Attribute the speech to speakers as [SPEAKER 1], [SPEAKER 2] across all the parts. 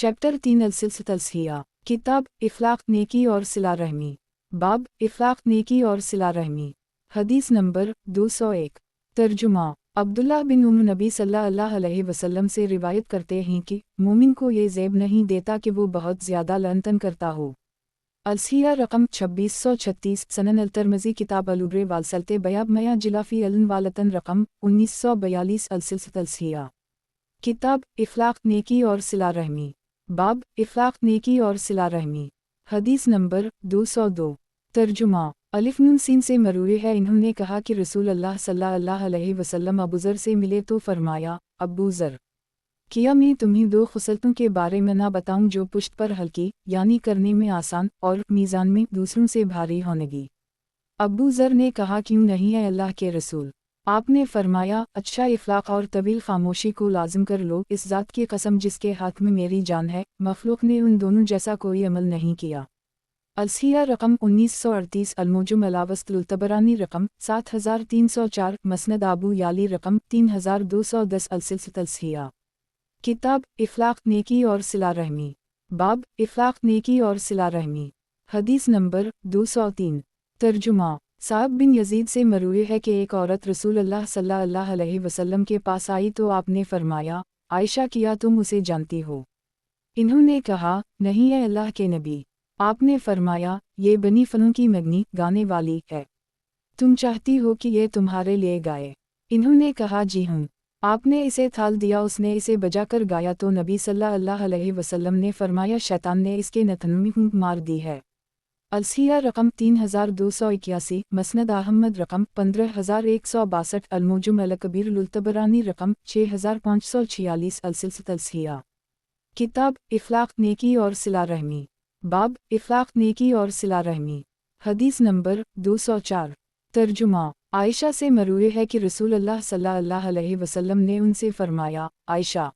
[SPEAKER 1] Chapter 3 अलसिलसिया। किताब इखलाक नेकी और सिला रहमी। बाब इखलाक नेकी और सिला रहमी। हदीस नंबर 201। तर्जुमा। अब्दुल्लाह बिन उम्र नबी सल्लल्लाहु अलैहि वसल्लम से रिवायत करते हैं कि मोमिन को ये ज़ेब नहीं देता कि वो बहुत ज़्यादा लंतन करता हो। अलसिया रकम 2636 सनन अल-तिर्मिज़ी किताब अलुब्रे वालसलते बयाब मया जिलाफ़ी अलन वालतन रकम 1942 अलसिलसिया। किताब इखलाक नेकी और सिला रहमी। बाब इखलाक नेकी और सिला रहमी। हदीस नंबर 202। तर्जुमा। अलिफ नून सीन से मरूए है, इन्होंने कहा कि रसूल अल्लाह सल्लल्लाहु अलैहि वसल्लम अबू ज़र से मिले तो फरमाया, अबू ज़र, क्या मैं तुम्हें दो खुसलतों के बारे में ना बताऊं जो पुश्त पर हल्की यानी करने में आसान और मीज़ान में दूसरों से भारी होनेगी। अबू ज़र ने कहा, क्यों नहीं है अल्लाह के रसूल। आपने फरमाया, अच्छा इखलाक और तवील खामोशी को लाजिम कर लो। इस ज़ात की कसम जिसके हाथ में मेरी जान है, मखलूक ने उन दोनों जैसा कोई अमल नहीं किया। अलसिया रकम 1938 अलमुजुम अलावस्तुल तबरानी रकम 7304 मसनद आबू याली रकम 3210 अलसिलसिया। किताब इखलाक नेकी और सिला रहमी। बाब इखलाक नेकी और सिला रहमी। हदीस नंबर 203। तर्जुमा। साहब बिन यजीद से मरूए है कि एक औरत रसूल अल्लाह सल्लल्लाहु अलैहि वसल्लम के पास आई तो आपने फरमाया, आयशा, किया तुम उसे जानती हो। इन्होंने कहा, नहीं है अल्लाह के नबी। आपने फरमाया, ये बनी फलों की मगनी गाने वाली है, तुम चाहती हो कि ये तुम्हारे लिए गाए। इन्होंने कहा, जी हूँ। आपने इसे थाल दिया, उसने इसे बजाकर गाया तो नबी सल्लल्लाहु अलैहि वसल्लम ने फरमाया, शैतान ने इसके नथनों में हूंक मार दी है। अलसिया रकम 3281 मसनद अहमद रकम 15162 अलमुजुम अल-कबीर लुल-तबरानी रकम 6546 अलसिलसिया। किताब इखलाक नेकी और सिला रहमी। बाब इखलाक नेकी और सिला रहमी। हदीस नंबर 204। तर्जुमा। आयशा से मरूए है कि रसूल अल्लाह सल्लल्लाहु अलैहि वसल्लम ने उनसे फरमाया, आयशा,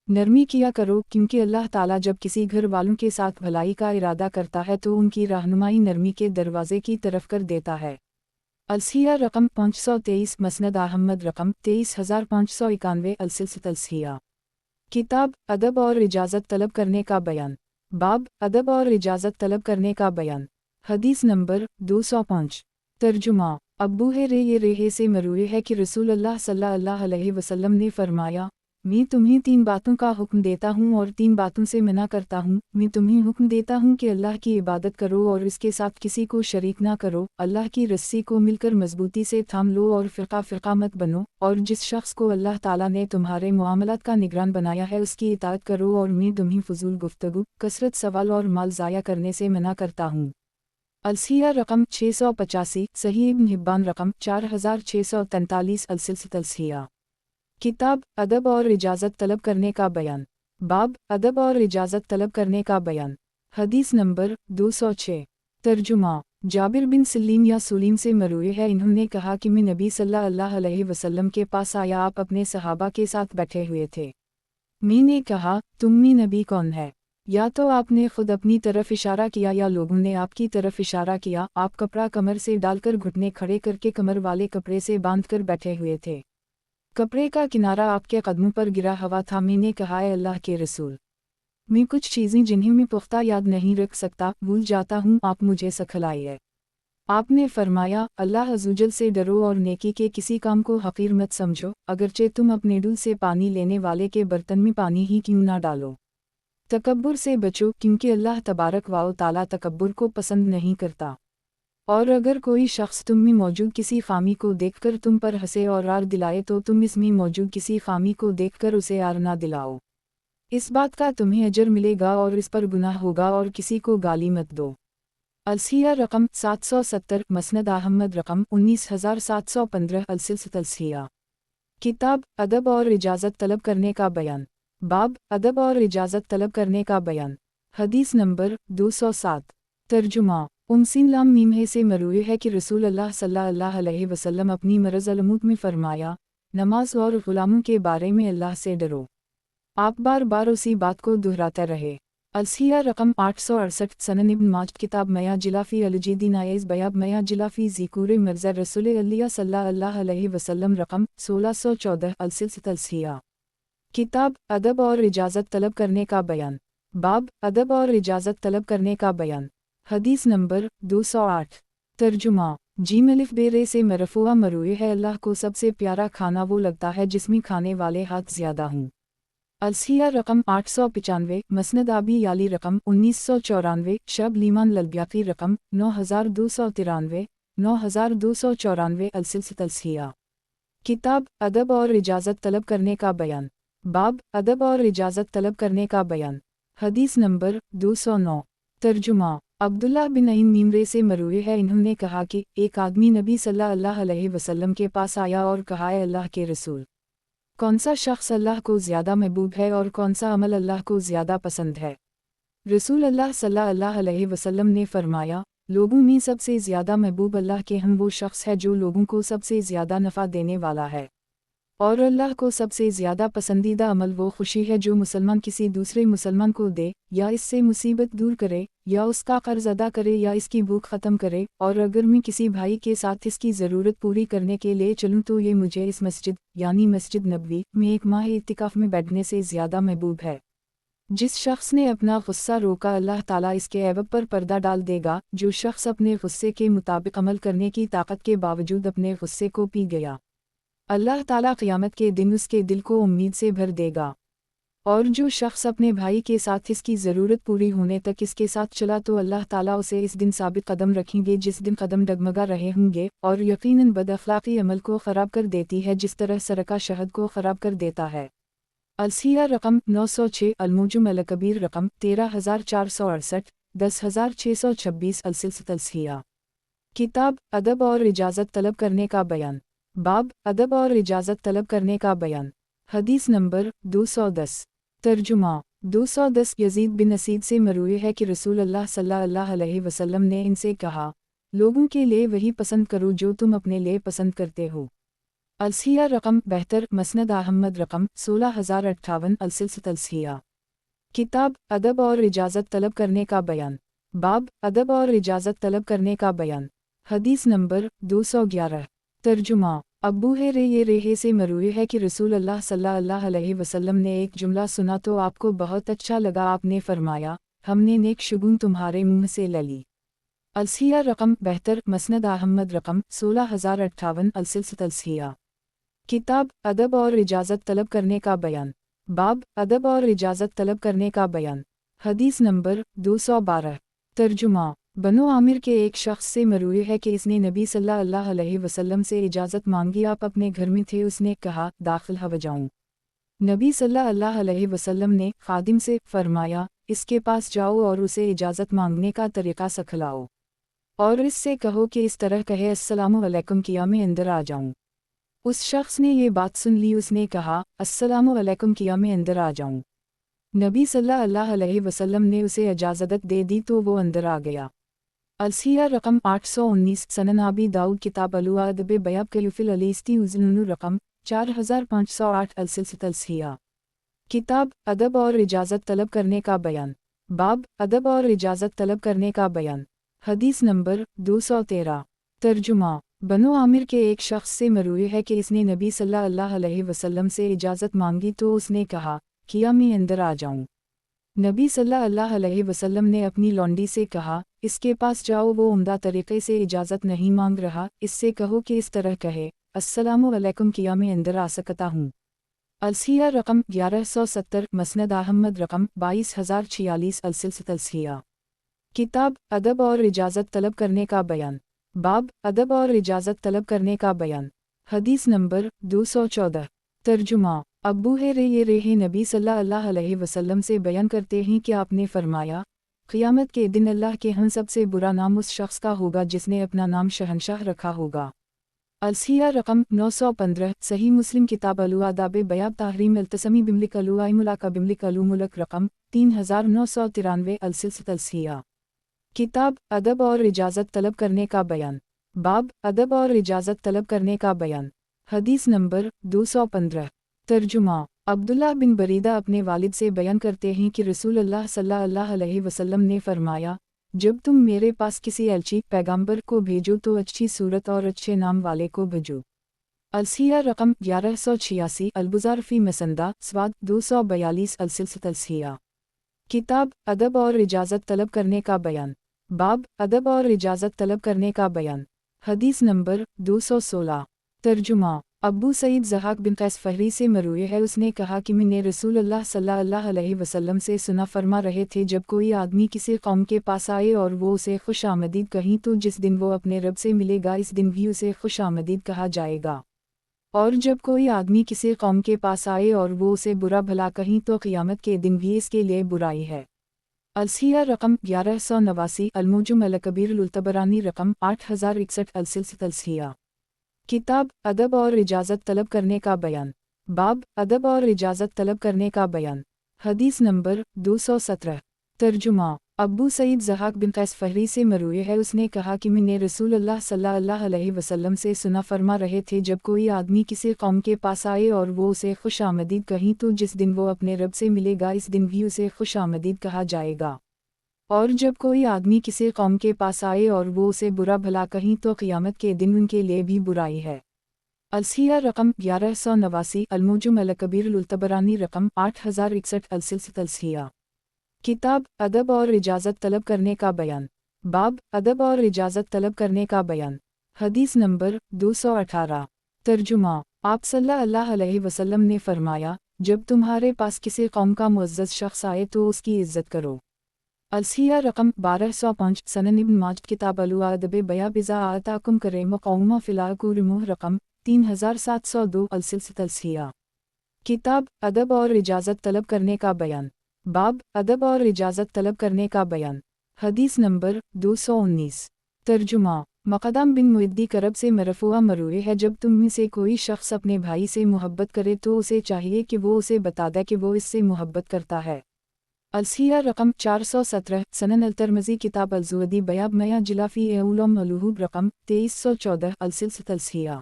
[SPEAKER 1] नरमी किया करो, क्योंकि अल्लाह ताला जब किसी घर वालों के साथ भलाई का इरादा करता है तो उनकी रहनुमाई नरमी के दरवाजे की तरफ कर देता है। अलसिया रकम 523 मसनद अहमद रकम 23591 अलसिलसिया। किताब अदब और इजाज़त तलब करने का बयान। बाब अदब और इजाज़त तलब करने का बयान। हदीस नंबर 205। तर्जुमा। अब्बू ये रेहे से मरूए है कि रसूल अल्लाह सल्लल्लाहु अलैहि वसल्लम ने फरमाया, मैं तुम्हें 3 बातों का हुक्म देता हूँ और 3 बातों से मना करता हूँ। मैं तुम्हें हुक्म देता हूँ कि अल्लाह की इबादत करो और इसके साथ किसी को शरीक ना करो। अल्लाह की रस्सी को मिलकर मजबूती से थाम लो और फ़िरका मत बनो। और जिस शख्स को अल्लाह ताला ने तुम्हारे मुआमलात का निगरान बनाया है उसकी इताअत करो। और मैं तुम्हें फजूल गुफ्तगू, कसरत सवाल और माल ज़ाया करने से मना करता हूँ। अलसिया रकम 685 सही इब्न हिब्बान रकम 4643 अलसिलसिया। किताब अदब और इजाज़त तलब करने का बयान। बाब अदब और इजाज़त तलब करने का बयान। हदीस नंबर 206। तर्जुमा। जाबिर बिन सलीम या सुलीम से मरूए है, इन्होंने कहा कि मैं नबी सल्लल्लाहु अलैहि वसल्लम के पास आया, आप अपने सहाबा के साथ बैठे हुए थे। मैंने कहा, तुम में नबी कौन है? या तो आपने खुद अपनी तरफ इशारा किया या लोगों ने आपकी तरफ इशारा किया। आप कपड़ा कमर से डालकर घुटने खड़े करके कमर वाले कपड़े से बांधकर बैठे हुए थे। कपड़े का किनारा आपके कदमों पर गिरा हुआ था। मैंने कहा, है अल्लाह के रसूल, मैं कुछ चीज़ें जिन्हें मैं पुख्ता याद नहीं रख सकता भूल जाता हूँ, आप मुझे सिखलाइए। आपने फरमाया, अल्लाह अज़्ज़वजल से डरो और नेकी के किसी काम को हक़ीर मत समझो, अगरचे तुम अपने दिल से पानी लेने वाले के बर्तन में पानी ही क्यों ना डालो। तकब्बुर से बचो, क्योंकि अल्लाह तबारक व तआला तकब्बुर को पसंद नहीं करता। और अगर कोई शख्स तुम में मौजूद किसी खामी को देखकर तुम पर हंसे और आर दिलाए तो तुम इसमें मौजूद किसी खामी को देखकर उसे आर ना दिलाओ। इस बात का तुम्हें अजर मिलेगा और इस पर गुनाह होगा, और किसी को गाली मत दो। अलसिया रकम 770 मसनद अहमद रकम 19715 अलसिलसिया। किताब अदब और इजाज़त तलब करने का बयान। बाब अदब और इजाज़त तलब करने का बयान। हदीस नंबर 207। तर्जुमा। उमसिन लाम मीम है से मरूए है कि रसूल अल्लाह सल्लल्लाहु अलैहि वसल्लम अपनी मरज़ अलमूत में फरमाया, नमाज और ग़ुलामों के बारे में अल्लाह से डरो। आप बार बार उसी बात को दोहराते रहे। अलसिया रकम 868 सनन इब्न माज किताब मया जिलाफ़ी अलजीदी नाइज़ बयाब मया जिलाफ़ी ज़िकूर मरज़ा रसूल अल्लाह सल्लल्लाहु अलैहि वसल्लम रकम 1614 अलसिलसिया। किताब अदब और इजाज़त तलब करने का बयान। बाब अदब और इजाज़त तलब करने का बयान। हदीस नंबर 208। तर्जुमा। जीम अलिफ बेरे से मरफूआ मरूए है, अल्लाह को सबसे प्यारा खाना वो लगता है जिसमें खाने वाले हाथ ज़्यादा हों। अलसिया रकम 895, मसनद आबी याली रकम 1994, शब लीमान ललब्याकी रकम 9293, 9294 अलसिलसित अलसिया। किताब अदब और इजाज़त तलब करने का बयान। बाब अदब और इजाज़त तलब करने का बयान। हदीस नंबर 209। तर्जुमा। अब्दुल्लाह बिन अईन मीमरे से मरूए है, इन्होंने कहा कि एक आदमी नबी सल्लल्लाहु अलैहि वसल्लम के पास आया और कहा, ए अल्लाह के रसूल, कौन सा शख्स अल्लाह को ज़्यादा महबूब है और कौन सा अमल अल्लाह को ज़्यादा पसंद है। रसूल अल्लाह सल्लल्लाहु अलैहि वसल्लम ने फरमाया, लोगों में सबसे ज़्यादा महबूब अल्लाह के हम वो शख्स है जो लोगों को सबसे ज़्यादा नफ़ा देने वाला है, और अल्लाह को सबसे ज़्यादा पसंदीदा अमल वो खुशी है जो मुसलमान किसी दूसरे मुसलमान को दे, या इससे मुसीबत दूर करे, या उसका कर्ज अदा करे, या इसकी भूख ख़त्म करे। और अगर मैं किसी भाई के साथ इसकी ज़रूरत पूरी करने के लिए चलूँ तो ये मुझे इस मस्जिद यानी मस्जिद नबवी में एक माह इत्तिकाफ़ में बैठने से ज़्यादा महबूब है। जिस शख्स ने अपना गुस्सा रोका, अल्लाह ताला इसके ऐब पर पर्दा डाल देगा। जो शख्स अपने गुस्से के मुताबिक अमल करने की ताकत के बावजूद अपने गुस्से को पी गया, अल्लाह ताला क़यामत के दिन उसके दिल को उम्मीद से भर देगा। और जो शख्स अपने भाई के साथ इसकी ज़रूरत पूरी होने तक इसके साथ चला तो अल्लाह ताला उसे इस दिन साबित कदम रखेंगे जिस दिन कदम डगमगा रहे होंगे। और यकीनन बद अखलाक़ी अमल को ख़राब कर देती है जिस तरह सरका शहद को ख़राब कर देता है। अलसिया रकम 906, अलमुजुम अलकबीर रकम 13468, 10626 अलसिलसित अलसिया। किताब अदब और इजाज़त तलब करने का बयान। बाब अदब और इजाज़त तलब करने का बयान। हदीस नंबर 210। तर्जुमा। 210 यजीद बिन असीद से मरूए है कि रसूल अल्लाह सल्लल्लाहु अलैहि वसल्लम ने इनसे कहा, लोगों के लिए वही पसंद करो जो तुम अपने लिए पसंद करते हो। अलसिया रकम 72, मसनद अहमद रकम 16058 अलसिलसित अलसिया। किताब अदब और इजाज़त तलब करने का बयान। बाब अदब और इजाज़त तलब करने का बयान। हदीस नंबर 211। तर्जुमा। अब्बू रेहे से मरूए है कि रसूल अल्लाह सल्लल्लाहु अलैहि वसल्लम ने एक जुमला सुना तो आपको बहुत अच्छा लगा। आपने फरमाया, हमने नेक शुगुन तुम्हारे मुंह से ले ली। अलसिया रकम 72, मसनद अहमद रकम 16058 अलसिलसित अलसिया। किताब अदब और इजाज़त तलब करने का बयान। बाब अदब और इजाज़त तलब करने का बयान। हदीस नंबर 212। तर्जुमा। बनो आमिर के एक शख्स से मरूए है कि इसने नबी सल्लल्लाहु अलैहि वसल्लम से इजाज़त मांगी। आप अपने घर में थे, उसने कहा, दाखिल हो जाऊं। नबी सल्लल्लाहु अलैहि वसल्लम ने खादिम से फरमाया, इसके पास जाओ और उसे इजाज़त मांगने का तरीक़ा सिखलाओ, और इससे कहो कि इस तरह कहे, अस्सलामु अलैकुम, किया मैं अंदर आ जाऊं। उस शख्स ने ये बात सुन ली, उसने कहा, अस्सलामु अलैकुम, किया मैं अंदर आ जाऊं। नबी सल्लल्लाहु अलैहि वसल्लम ने उसे इजाज़त दे दी तो वो अंदर आ गया। अलसिया रकम 819, सनन आबी दाऊद किताब अलुआदब बयाब कयुफिल अलीस्ती उज़नुनु रकम 4508 अलसिलसित अलसिया। किताब अदब और इजाज़त तलब करने का बयान। बाब अदब और इजाज़त तलब करने का बयान। हदीस नंबर 213। तर्जुमा। बनो आमिर के एक शख्स से मरूए है कि इसने नबी सल्लल्लाहु अलैहि वसल्लम से इजाज़त मांगी तो उसने कहा, किया मैं अंदर आ जाऊं। नबी सल्लल्लाहु अलैहि वसल्लम ने अपनी लौंडी से कहा, इसके पास जाओ, वो उम्दा तरीक़े से इजाज़त नहीं मांग रहा, इससे कहो कि इस तरह कहे, अस्सलामु अलैकुम, किया मैं अंदर आ सकता हूँ। अलसिया रकम 1170, मसनद अहमद रकम 22046 अलसिलसित अलसिया। किताब अदब और इजाज़त तलब करने का बयान। बाब अदब और इजाज़त तलब करने का बयान। हदीस नंबर 214। तर्जुमा। अब्बू रेहे नबी सल्लल्लाहु अलैहि वसल्लम से बयान करते हैं कि आपने फरमाया, क़यामत के दिन अल्लाह के यहाँ सबसे बुरा नाम उस शख्स का होगा जिसने अपना नाम शहंशाह रखा होगा। अलसिया रकम 915, सही मुस्लिम किताब अलुआदाब बयाब तहरीम अल्तसमी बिमलिक अलुआइमुलाका बिमलिक अलुमुलक रकम 3993 अलसिलसित अलसिया। किताब अदब और इजाज़त तलब करने का बयान। बाब अदब और इजाज़त तलब करने का बयान। हदीस नंबर 215। तर्जुमा। अब्दुल्लाह बिन बरीदा अपने वालिद से बयान करते हैं कि रसूल अल्लाह सल्लल्लाहु अलैहि वसल्लम ने फरमाया, जब तुम मेरे पास किसी एल्ची पैगंबर को भेजो तो अच्छी सूरत और अच्छे नाम वाले को भेजो। अलसिया रकम 1186, अलबुज़ार फ़ी मसंदा स्वाद 242 अलसिलसित अलसिया। किताब अदब और इजाज़त तलब करने का बयान। बाब अदब और इजाज़त तलब करने का बयान। हदीस नंबर 216। तर्जुमा। अब्बू सईद ज़हाक बिन कैस फ़हरी से मरूए है, उसने कहा कि मैंने रसूलुल्लाह सल्लल्लाहु अलैहि वसल्लम से सुना, फरमा रहे थे जब कोई आदमी किसी कौम के पास आए और वो उसे खुशामदीद कहीं तो जिस दिन वो अपने रब से मिलेगा इस दिन भी उसे खुशामदीद कहा जाएगा, और जब कोई आदमी किसी कौम के पास आए और वो उसे बुरा भला कहीं तो क़यामत के दिन भी इसके लिए बुराई है। अलसिया रकम 1189, अलमुजम अलकबीर तबरानी रकम 8061, अलसिलसिला अलसिया। किताब अदब और इजाज़त तलब करने का बयान। बाब अदब और इजाज़त तलब करने का बयान। हदीस नंबर 217। तर्जुमा। अब्बू सईद ज़हाक बिन कैस फ़हरी से मरूए है, उसने कहा कि मैंने रसूलुल्लाह सल्लल्लाहु अलैहि वसल्लम से सुना, फरमा रहे थे जब कोई आदमी किसी कौम के पास आए और वो उसे खुशामदीद कहीं तो जिस दिन वो अपने रब से मिलेगा इस दिन भी उसे खुशामदीद कहा जाएगा, और जब कोई आदमी किसी कौम के पास आए और वो उसे बुरा भला कहीं तो क़यामत के दिन उनके लिए भी बुराई है। अलसिया रकम 1189, अलमुजम अलकबीर तबरानी रकम 8061, अलसिलसिला अलसिया। किताब अदब और इजाज़त तलब करने का बयान। बाब अदब और इजाज़त तलब करने का बयान। हदीस नंबर 218। तर्जुमा। आप सल्लल्लाहु अलैहि वसल्लम ने फरमाया, जब तुम्हारे पास किसी कौम का मुअज़्ज़ज़ शख्स आए तो उसकी इज़्ज़त करो। अलसिया रकम 1205, सनन इब्न माजह किताब अदब बया बिज़ा आताकुम करेम कौमा फ़िलाकुरिमुह रकम 3702, अलसिलसिला अलसिया। किताब अदब और इजाज़त तलब करने का बयान। बाब अदब और इजाज़त तलब करने का बयान। हदीस नंबर 219। तर्जुमा। मक़दम बिन मुइद्दी करब से मरफ़ूआ मरूए है, जब तुम में से कोई शख्स अपने भाई से मोहब्बत करे तो उसे चाहिए कि वो उसे बता दे कि वो इससे मोहब्बत करता है। अलसिया रकम 417, सनन अल-तिरमिज़ी किताब अल-ज़ुहदी बयाब मया जिलाफ़ी उलूम अलूहूब रकम 2314, अलसिलसिला अलसिया।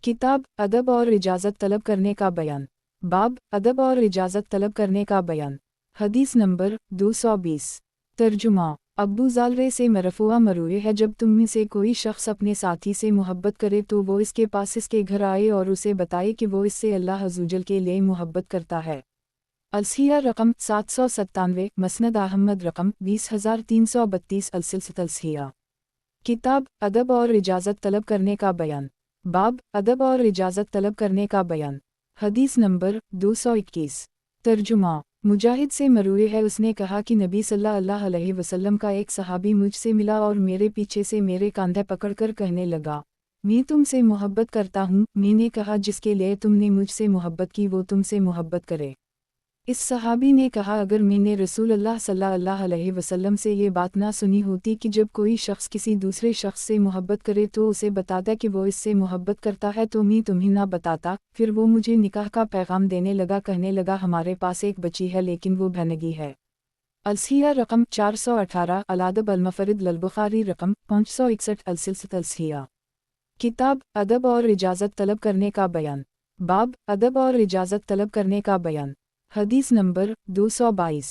[SPEAKER 1] किताब अदब और इजाज़त तलब करने का बयान। बाब अदब और इजाज़त तलब करने का बयान। हदीस नंबर 220। तर्जुमा। अब्बू ज़ालरे से मरफ़ूआ मरूए है, जब तुम में से कोई शख्स अपने साथी से मोहब्बत करे तो वो इसके पास इसके घर आए और उसे बताए कि वो इससे अल्लाह अज़्ज़वजल के लिए मोहब्बत करता है। अलसिया रकम 797, मसनद अहमद रकम 20332, अलसिलसिला अलसिया। किताब अदब और इजाज़त तलब करने का बयान। बाब अदब और इजाज़त तलब करने का बयान। हदीस नंबर 221। तर्जुमा। मुजाहिद से मरूए है, उसने कहा कि नबी सल्लल्लाहु अलैहि वसल्लम का एक सहाबी मुझसे मिला और मेरे पीछे से मेरे कंधे पकड़कर कहने लगा, मैं तुमसे मोहब्बत करता हूँ। मैंने कहा, जिसके लिए तुमने मुझसे मोहब्बत की वो तुमसे मोहब्बत करे। इस सहाबी ने कहा, अगर मैंने रसूलुल्लाह सल्लल्लाहु अलैहि वसल्लम से ये बात ना सुनी होती कि जब कोई शख्स किसी दूसरे शख्स से मोहब्बत करे तो उसे बताता कि वो इससे मोहब्बत करता है, तो मैं तुम्हें ना बताता। फिर वो मुझे निकाह का पैगाम देने लगा, कहने लगा, हमारे पास एक बच्ची है लेकिन वो भनगी है। अलसिया रकम 418, अल-अदब अल-मुफ़रद लल-बुख़ारी रकम 561, अलसिलसिला अलसिया। किताब अदब और इजाज़त तलब करने का बयान। बाब अदब और इजाज़त तलब करने का बयान। हदीस नंबर 222।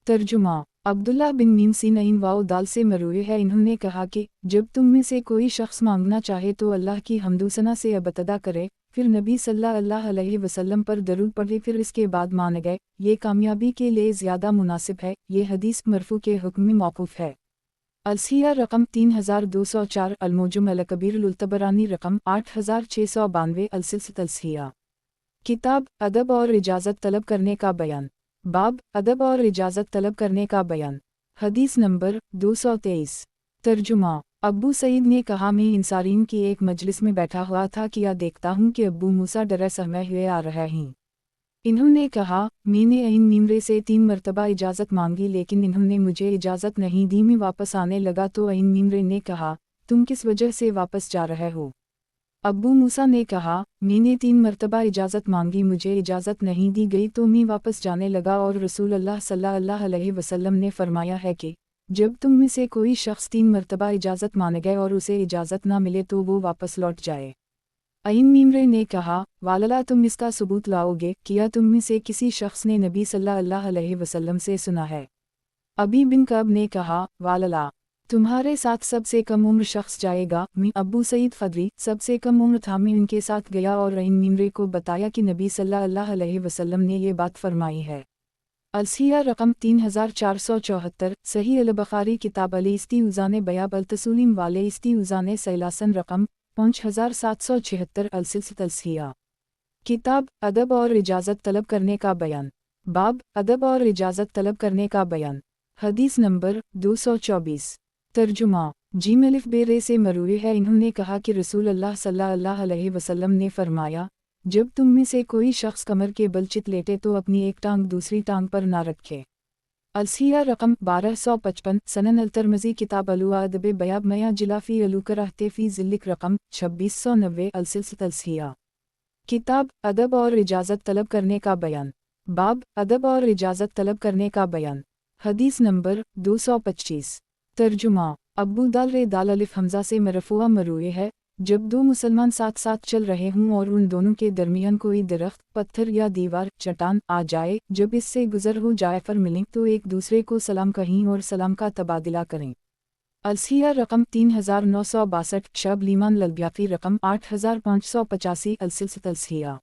[SPEAKER 1] तर्जुमा। अब्दुल्लाह बिन मीम सीनईन वाओ दाल से मरूए है, इन्होंने कहा कि जब तुम में से कोई शख्स मांगना चाहे तो अल्लाह की हम्दुसना से अबतदा करे, फिर नबी सल्लल्लाहु अलैहि वसल्लम पर दरूद पढ़े, फिर इसके बाद मान गए, ये कामयाबी के लिए ज़्यादा मुनासिब है। ये हदीस मरफू के हुक्म में मौकूफ़ है। अलसिया रकम 3204, अलमुजम अलकबीर तबरानी रकम 8692, अलसिलसिला अलसिया। किताब अदब और इजाज़त तलब करने का बयान। बाब अदब और इजाज़त तलब करने का बयान। हदीस नंबर 223। तर्जुमा। अब्बू सईद ने कहा, मैं इंसारीन की एक मजलिस में बैठा हुआ था, किया देखता हूँ कि अब्बू मूसा डरे सहमे हुए आ रहे हैं। इन्होंने कहा, मैंने इन मीमरे से 3 मरतबा इजाज़त मांगी लेकिन इन्होंने मुझे इजाज़त नहीं दी। मैं वापस आने लगा तो इन मीमरे ने कहा, तुम किस वजह से वापस जा रहे हो? अब्बू मूसा ने कहा, मैंने 3 मरतबा इजाज़त मांगी, मुझे इजाज़त नहीं दी गई तो मैं वापस जाने लगा, और रसूलुल्लाह सल्लल्लाहु अलैहि वसल्लम ने फरमाया है कि जब तुम में से कोई शख्स 3 मरतबा इजाज़त मांगे और उसे इजाज़त ना मिले तो वो वापस लौट जाए। अइन मीमरे ने कहा, वालला तुम इसका सबूत लाओगे? किया तुम में से किसी शख्स ने नबी सल्लल्लाहु अलैहि वसल्लम से सुना है? अबी बिन कब ने कहा, वालला तुम्हारे साथ सबसे कम उम्र शख्स जाएगा। मैं अब्बू सईद खदरी सबसे कम उम्र था, मैं उनके साथ गया और इन मीमरे को बताया कि नबी सल्लल्लाहु अलैहि वसल्लम ने ये बात फरमाई है। अलसिया रकम 3474, सही अल बखारी किताब अल इस्ती उज़ाने बयाब अल तसूलीम वाले इस्ती उज़ाने सैलासन रकम 5776 अलसिलसित अलसिया। किताब अदब और इजाज़त तलब करने का बयान। बाब अदब और इजाज़त तलब करने का बयान। हदीस नंबर 224। तर्जुमा जीम अलिफ बेरे से मरूई है, इन्होंने कहा कि रसूल अल्लाह सल्लल्लाहु अलैहि वसल्लम ने फरमाया, जब तुम में से कोई शख्स कमर के बल चित लेटे तो अपनी एक टांग दूसरी टांग पर ना रखे। अलसिया रकम 1255, सनन अल-तिरमिज़ी किताब अदब बयाब मया जिलाफ़ी अलूकरहते फ़ी ज़िल्लिक रकम 2690 अलसिलसित अलसिया। किताब अदब और इजाज़त तलब करने का बयान। बाब अदब और इजाज़त तलब करने का बयान। हदीस नंबर 225। तर्जुमा अब्बू दाल रे दाल अलिफ हमज़ा से मरफ़ूआ मरूए है, जब दो मुसलमान साथ साथ चल रहे हों और उन दोनों के दरमियान कोई दरख्त, पत्थर या दीवार, चट्टान आ जाए, जब इससे गुज़र हो जाए पर मिलें तो एक दूसरे को सलाम कहें और सलाम का तबादला करें। अलसिया रकम 3962, शब लीमान ललब्याकी रकम 8585 अलसिलसित अलसिया।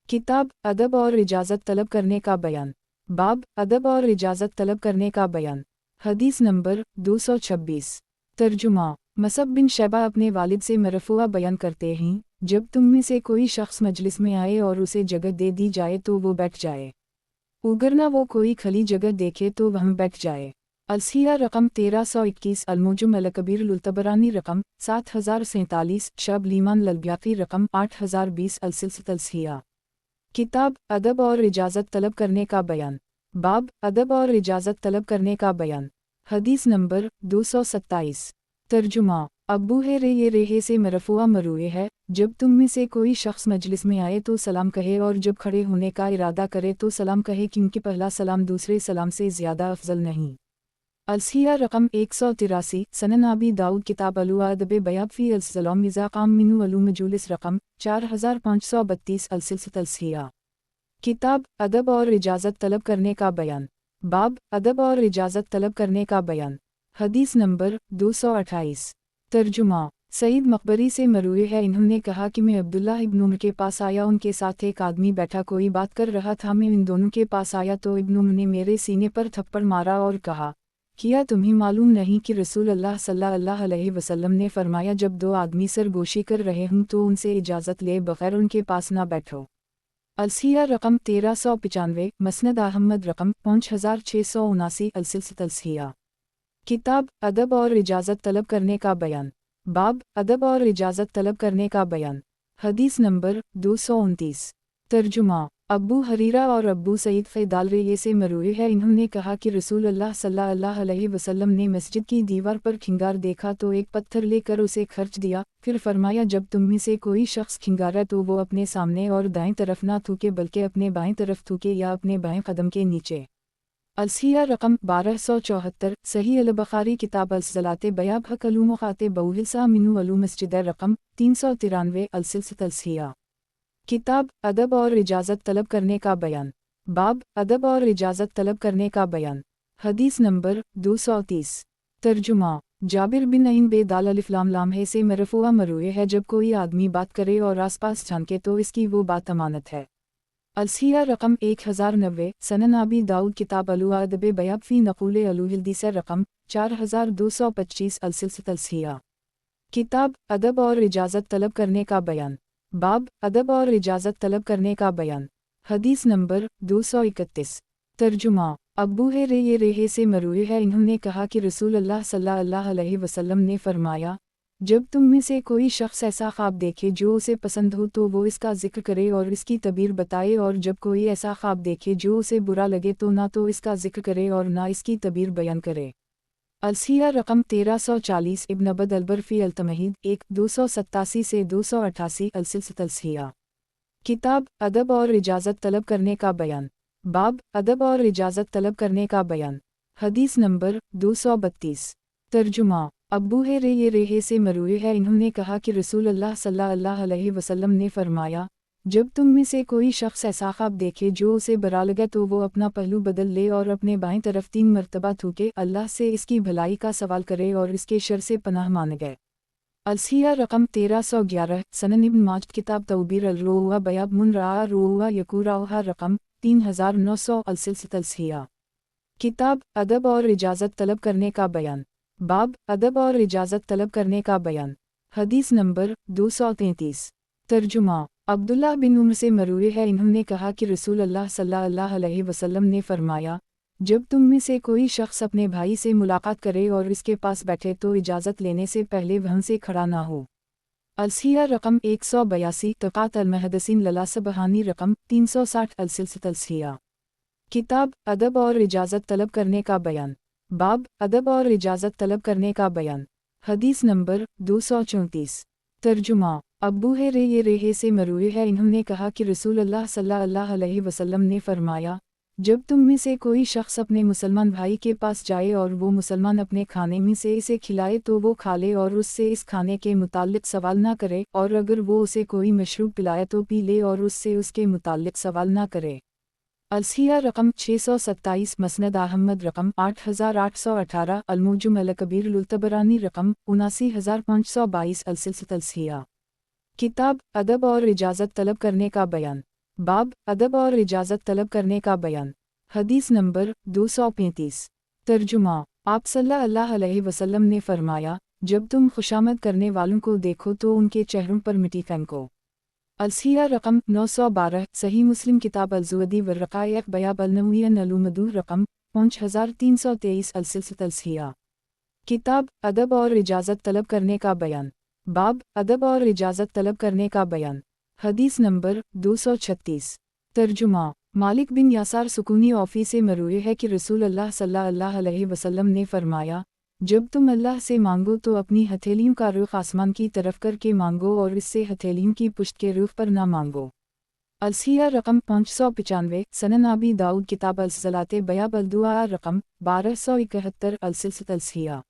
[SPEAKER 1] किताब अदब और इजाज़त तलब करने का बयान। बाब अदब और इजाज़त तलब करने का बयान। हदीस नंबर 226। तर्जुमा मसब बिन शैबा अपने वालिद से मरफ़ूआ बयान करते हैं, जब तुम में से कोई शख्स मजलिस में आए और उसे जगह दे दी जाए तो वो बैठ जाए, उगरना वो कोई खली जगह देखे तो वह बैठ जाए। अलसिया रकम 1321, अलमुजुम अल-कबीर लुल-तबरानी रकम 7047, शब लीमान ललब्याकी रकम 8020 अलसिलसित अलसिया। किताब अदब और इजाज़त तलब करने का बयान। बाब अदब और इजाज़त तलब करने का बयान। हदीस नंबर 227। तर्जुमा अब्बू है रे ये रेहे से मरफ़ूआ मरूए है, जब तुम में से कोई शख्स मजलिस में आए तो सलाम कहे और जब खड़े होने का इरादा करे तो सलाम कहे, क्योंकि पहला सलाम दूसरे सलाम से ज़्यादा अफजल नहीं। अलसिया रकम 183, सनन अबी दाऊद किताब अदब बयाब फ़ी अलसलाम इज़ा क़ाम मिन्हु अलू मजूलिस रकम 4532 अलसिलसित अलसिया। किताब अदब और इजाज़त तलब करने का बयान। बाब अदब और इजाज़त तलब करने का बयान। हदीस नंबर 228। तर्जुमा सईद मकबरी से मरूए है, इन्होंने कहा कि मैं अब्दुल्ला इब्न उमर के पास आया, उनके साथ एक आदमी बैठा कोई बात कर रहा था। मैं इन दोनों के पास आया तो इब्न उमर ने मेरे सीने पर थप्पड़ मारा और कहा, क्या तुम्हें मालूम नहीं कि रसूल अल्लाह सल्लल्लाहु अलैहि वसल्लम ने फरमाया, जब दो आदमी सरगोशी कर रहे हों तो उनसे इजाज़त ले बगैर उनके पास ना बैठो। अलसिया रकम 1395, मसनद अहमद रकम 5679 अलसिलसित अलसिया। किताब अदब और इजाज़त तलब करने का बयान। बाब अदब और इजाज़त तलब करने का बयान। हदीस नंबर 229। तर्जुमा अब्बू हरीरा और अब्बू सईद फ़ैदाल रे से मरूई है, इन्होंने कहा कि रसूल अल्लाह सल्लल्लाहु अलैहि वसल्लम ने मस्जिद की दीवार पर खिंगार देखा तो एक पत्थर लेकर उसे खर्च दिया, फिर फरमाया, जब तुम में से कोई शख्स खिंगारा तो वो अपने सामने और दाएं तरफ ना थूके बल्कि अपने बाएं तरफ थूके या अपने बाएं कदम के नीचे। अलसिया रकम 1274, सही अल बखारी किताब अलसलाते बयाब हक अलूम खाते बहुलसा मिनु अलू मस्जिद रकम 393 अलसिलसित अलसिया। किताब अदब और इजाज़त तलब करने का बयान। बाब अदब और इजाज़त तलब करने का बयान। हदीस नंबर 230। तर्जुमा जाबिर बिन नईम बे दाल अलिफ लाम लाम है से मरफ़ूआ मरूए है, जब कोई आदमी बात करे और आसपास झांके तो इसकी वो बात अमानत है। अलसिया रकम 1090, सनन अबी दाऊद किताब अदब बयाब फ़ी नक़ूल अलूहिल्दीस रकम 4225 अलसिलसित अलसिया। किताब अदब और इजाज़त तलब करने का बयान। बाब अदब और इजाज़त तलब करने का बयान। हदीस नंबर 231। तर्जुमा अब्बू है रे ये रेहे से मरूए है, इन्होंने कहा कि रसूल अल्लाह सल्लल्लाहु अलैहि वसल्लम ने फरमाया, जब तुम में से कोई शख्स ऐसा ख्वाब देखे जो उसे पसंद हो तो वो इसका जिक्र करे और इसकी तबीर बताए, और जब कोई ऐसा ख्वाब देखे जो उसे बुरा लगे तो ना तो इसका जिक्र करे और ना इसकी तबीर बयान करे। अलसिया रकम 1340, इब्न अबद अलबरफ़ी अल-तमहीद 287 से 288 अलसिलसित अलसिया। किताब अदब और इजाज़त तलब करने का बयान। बाब अदब और इजाज़त तलब करने का बयान। हदीस नंबर 232। तर्जुमा अब्बू है रे ये रेहे से मरूए है, इन्होंने कहा कि रसूल अल्लाह सल्लल्लाहु अलैहि वसल्लम ने फरमाया, जब तुम में से कोई शख्स ऐसा ख्वाब देखे जो उसे बुरा लगे तो वो अपना पहलू बदल ले और अपने बाएं तरफ 3 मरतबा थूके, अल्लाह से इसकी भलाई का सवाल करे और इसके शर से पनाह मांगे। अलसिया रकम 1311, सनन इब्न माजद किताब तौबीर अल-रोआ बयाब मुन रआ रोआ यकूराहा रकम 3900 अलसिलसिया। किताब अदब और इजाज़त तलब करने का बयान। बाब अदब और इजाज़त तलब करने का बयान। हदीस नंबर 233। तर्जुमा अब्दुल्लाह बिन उम्र से मरूए है, इन्होंने कहा कि रसूल अल्लाह सल्लल्लाहु अलैहि वसल्लम ने फरमाया, जब तुम में से कोई शख्स अपने भाई से मुलाकात करे और इसके पास बैठे तो इजाज़त लेने से पहले वहाँ से खड़ा ना हो। अलसिया रकम 182, तक़ात अलमहदसिन ललासबहानी रकम 360 अलसिलसिया। किताब अदब और इजाज़त तलब करने का बयान। बाब अदब और इजाज़त तलब करने का बयान। हदीस नंबर 234। तर्जुमा अब्बू ये रेहे से मरूए है, इन्होंने कहा कि रसूल अल्लाह सल्लल्लाहु अलैहि वसल्लम ने फरमाया, जब तुम में से कोई शख्स अपने मुसलमान भाई के पास जाए और वो मुसलमान अपने खाने में से इसे खिलाए तो वो खा ले और उससे इस खाने के मुताल्लिक सवाल ना करे, और अगर वो उसे कोई मशरूब पिलाए तो पी ले और उससे उसके मुताल्लिक सवाल ना करे। अलसिया रकम 627, मसनद अहमद रकम 8818, अलमुजुम अलकबीर लुल्तबरानी रकम 79522 अलसिलसिया। किताब अदब और इजाज़त तलब करने का बयान। बाब अदब और इजाज़त तलब करने का बयान। हदीस नंबर 235। तर्जुमा आप सल्लल्लाहु अलैहि वसल्लम ने फरमाया, जब तुम खुशामद करने वालों को देखो तो उनके चेहरों पर मिट्टी फेंको। अलसिया रकम 912, सही मुस्लिम किताब अलजुअदी व रक़ाइक़ बयाब अलनवीयन अलुमदू रकम 5323 अलसिलसिया। किताब अदब और इजाज़त तलब करने का बयान। बाब अदब और इजाज़त तलब करने का बयान। हदीस नंबर 236। तर्जुमा मालिक बिन यासार सुकूनी ऑफ़ी से मरूए है कि रसूल अल्लाह सल्लल्लाहु अलैहि वसल्लम ने फरमाया, जब तुम अल्लाह से मांगो तो अपनी हथेलियों का रुख आसमान की तरफ करके मांगो और इससे हथेलियों की पुश्त के रुख पर ना मांगो। अलसिया रकम 595, सनन अबी दाऊद किताब अलज़लाते बयाब अलदुआ रकम 1271 अलसिलसिया।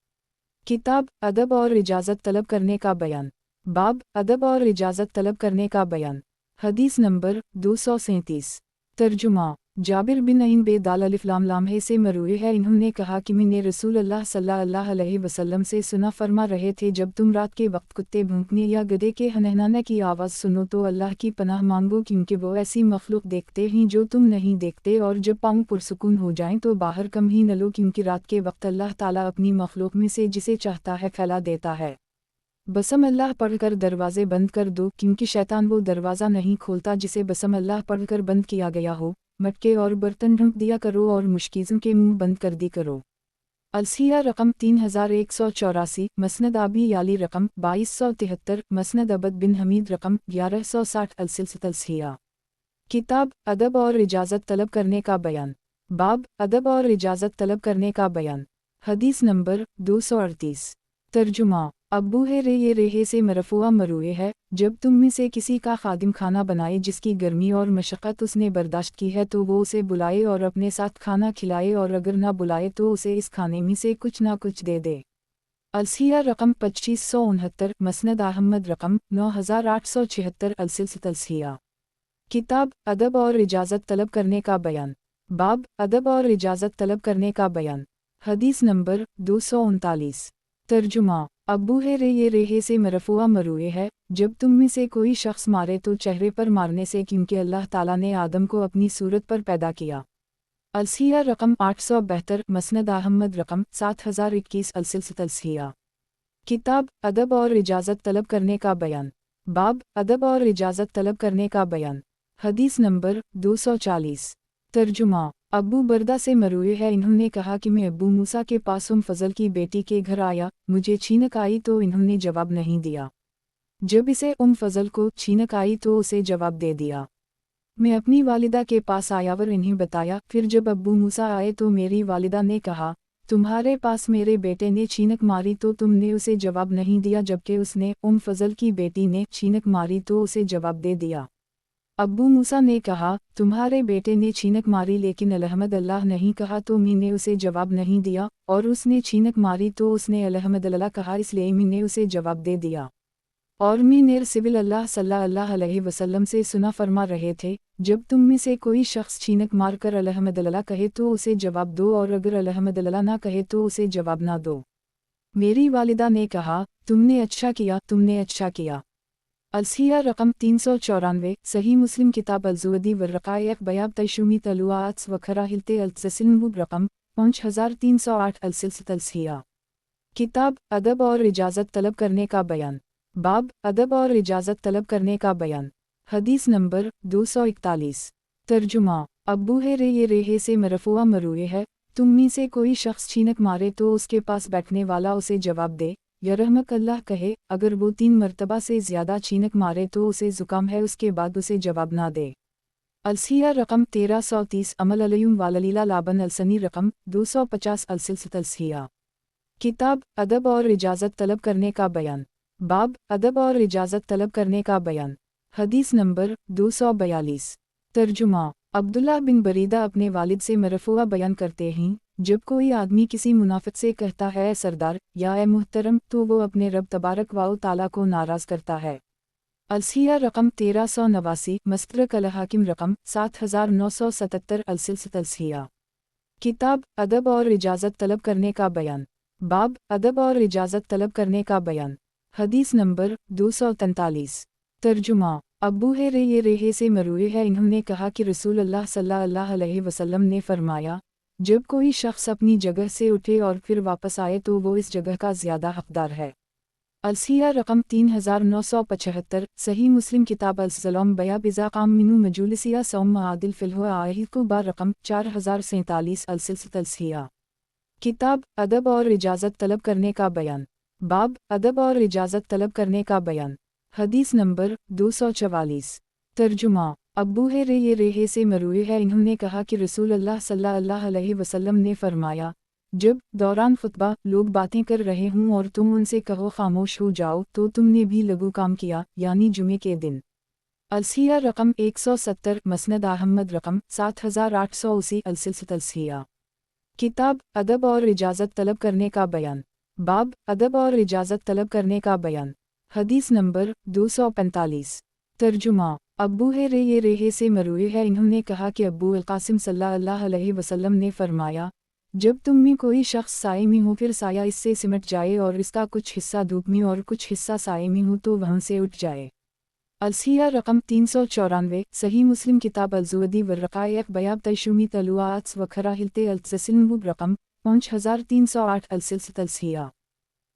[SPEAKER 1] किताब अदब और इजाज़त तलब करने का बयान। बाब अदब और इजाज़त तलब करने का बयान। हदीस नंबर 237। तर्जुमा जाबिर बिन अईन बेदाल अलिफ लाम लाम्हे से मरूए है, इन्होंने कहा कि मैंने रसूल अल्लाह सल्लल्लाहु अलैहि वसल्लम से सुना फरमा रहे थे, जब तुम रात के वक्त कुत्ते भौंकने या गधे के हनहनाने की आवाज़ सुनो तो अल्लाह की पनाह मांगो, क्योंकि वो ऐसी मखलूक देखते हैं जो तुम नहीं देखते, और जब पाँव पुरसुकून हो जाएं तो बाहर कम ही न लो, क्योंकि रात के वक्त अल्लाह ताला अपनी मखलूक में से जिसे चाहता है फैला देता है। बसम अल्लाह पढ़कर दरवाजे बंद कर दो, क्योंकि शैतान वो दरवाज़ा नहीं खोलता जिसे बसम अल्लाह पढ़कर बंद किया गया हो। मटके और बर्तन ढक दिया करो और मुश्किज़ों के मुंह बंद कर दी करो। अलसिया रकम 3184, मसनद आबी याली रकम 2273, मसनद अबद बिन हमीद रकम 1160 अलसिलसिया। किताब अदब और इजाज़त तलब करने का बयान। बाब अदब और इजाज़त तलब करने का बयान। हदीस नंबर 238। तर्जुमा अब्बू ये रेहे से मरफुआ मरूए है, जब तुम में से किसी का खादिम खाना बनाए जिसकी गर्मी और मशक्क़त उसने बर्दाश्त की है तो वो उसे बुलाए और अपने साथ खाना खिलाए, और अगर ना बुलाए तो उसे इस खाने में से कुछ ना कुछ दे दे। अलसिया रकम 2569, मसनद अहमद रकम 9876 अलसिलसिया। किताब अदब और इजाज़त तलब करने का बयान। बाब अदब और इजाज़त तलब करने का बयान। हदीस नंबर 239। तर्जुमा अब्बू ये रेहे से मरफुआ मरूए है, जब तुम में से कोई शख्स मारे तो चेहरे पर मारने से, क्योंकि अल्लाह ताला ने आदम को अपनी सूरत पर पैदा किया। अलसिया रकम 872, मसनद अहमद रकम 7021 अलसिलसिया। किताब अदब और इजाज़त तलब करने का बयान। बाब अदब और इजाज़त तलब करने का बयान। हदीस नंबर 240। तर्जुमा अब्बू बरदा से मरूए है, इन्होंने कहा कि मैं अब्बू मूसा के पास फजल की बेटी के घर आया, मुझे छीनक आई तो इन्होंने जवाब नहीं दिया। जब इसे फजल को छीनक आई तो उसे जवाब दे दिया। मैं अपनी वालिदा के पास आया और इन्हें बताया, फिर जब अब्बू मूसा आए तो मेरी वालिदा ने कहा, तुम्हारे पास मेरे बेटे ने छीनक मारी तो तुमने उसे जवाब नहीं दिया, जबकि उसने फजल की बेटी ने छीनक मारी तो उसे जवाब दे दिया। अब्बू मूसा ने कहा, तुम्हारे बेटे ने छीनक मारी लेकिन अल्हम्दुलिल्लाह नहीं कहा तो मैंने उसे जवाब नहीं दिया, और उसने छीनक मारी तो उसने अल्हम्दुलिल्लाह कहा, इसलिए मैंने उसे जवाब दे दिया। और मैंने रसूल अल्लाह सल्लल्लाहु अलैहि वसल्लम से सुना फरमा रहे थे, जब तुम में से कोई शख्स छीनक मार कर अल्हम्दुलिल्लाह कहे तो उसे जवाब दो, और अगर अल्हम्दुलिल्लाह ना कहे तो उसे जवाब ना दो। मेरी वालिदा ने कहा, तुमने अच्छा किया, तुमने अच्छा किया। अलसिया रकम 394 सही मुस्लिम किताब अलजुवदी वर्रक़ाइक़ बयाब तयशुमी तलुआत्स वखराहिलते अल्तसिलमुब रकम 5308 अलसिलसिया। किताब अदब और इजाज़त तलब करने का बयान। बाब अदब और इजाज़त तलब करने का बयान। हदीस नंबर 241। तर्जुमा अब्बू है रे ये रेहे से मरफुआ मरूए है, तुम में से कोई शख्स छीनक मारे तो उसके पास बैठने वाला उसे जवाब दे, या रहमक अल्लाह कहे, अगर वो 3 मरतबा से ज़्यादा छीनक मारे तो उसे ज़ुकाम है उसके बाद उसे जवाब ना दे। अलसिया रकम 1330 अमल अलयुम वाललीला लाबन अलसनी रकम 250 अलसिलसिया। किताब अदब और इजाज़त तलब करने का बयान। बाब अदब और इजाज़त तलब करने का बयान। हदीस नंबर 242। तर्जुमा अब्दुल्लाह बिन बरीदा अपने वालिद से मरफुआ बयान करते हैं, जब कोई आदमी किसी मुनाफिक से कहता है ए सरदार या ए मुहतरम तो वो अपने रब तबारक व तआला को नाराज़ करता है। अलसिया रकम 1389 मस्तरक अल हाकिम रकम 7977 अलसिलसिया। किताब अदब और इजाज़त तलब करने का बयान। बाब अदब और इजाज़त तलब करने का बयान। हदीस नंबर 243। तर्जुमा अब्बू है रे ये रेहे से मरूए है, इन्होंने कहा कि रसूल अल्लाह सल्लल्लाहु अलैहि वसल्लम ने फरमाया, जब कोई शख्स अपनी जगह से उठे और फिर वापस आए तो वो इस जगह का ज़्यादा हक़दार है। अलसिया रकम 3975 सही मुस्लिम किताब अलसलम बयाब इज़ा क़ाम मिनु मजूलिसिया सौम आदिल फ़िलहु आहिको बार रकम 4047 अलसिलसिया। किताब अदब और इजाज़त तलब करने का बयान। बाब अदब और इजाज़त तलब करने का बयान। हदीस नंबर 244। तर्जुमा अब्बू है रे ये रेहे से मरूए है, इन्होंने कहा कि रसूल अल्लाह सल्लल्लाहु अलैहि वसल्लम ने फरमाया, जब दौरान खुतबा लोग बातें कर रहे हों और तुम उनसे कहो खामोश हो जाओ तो तुमने भी लघु काम किया, यानी जुमे के दिन। अलसिया रकम 170 मसनद अहमद रकम 7880 अलसिलसिया। किताब अदब और इजाज़त तलब करने का बयान। बाब अदब और इजाज़त तलब करने का बयान। हदीस नंबर 245। तर्जुमा अब्बू है रे ये रेहे से मरूए है, इन्होंने कहा कि अब्बू अल-क़ासिम सल्लल्लाहु अलैहि वसल्लम ने फरमाया, जब तुम में कोई शख्स साए में हो फिर साया इससे सिमट जाए और इसका कुछ हिस्सा धूप में और कुछ हिस्सा साए में हो तो वहाँ से उठ जाए। अलसिया रकम 394 सही मुस्लिम किताब अलजुवदी वर्रक़ाइक़ बयाब तयशुमी तलुआत्स वखराहिलते अल्तसिलमुब रकम 5308 अलसिलसिया।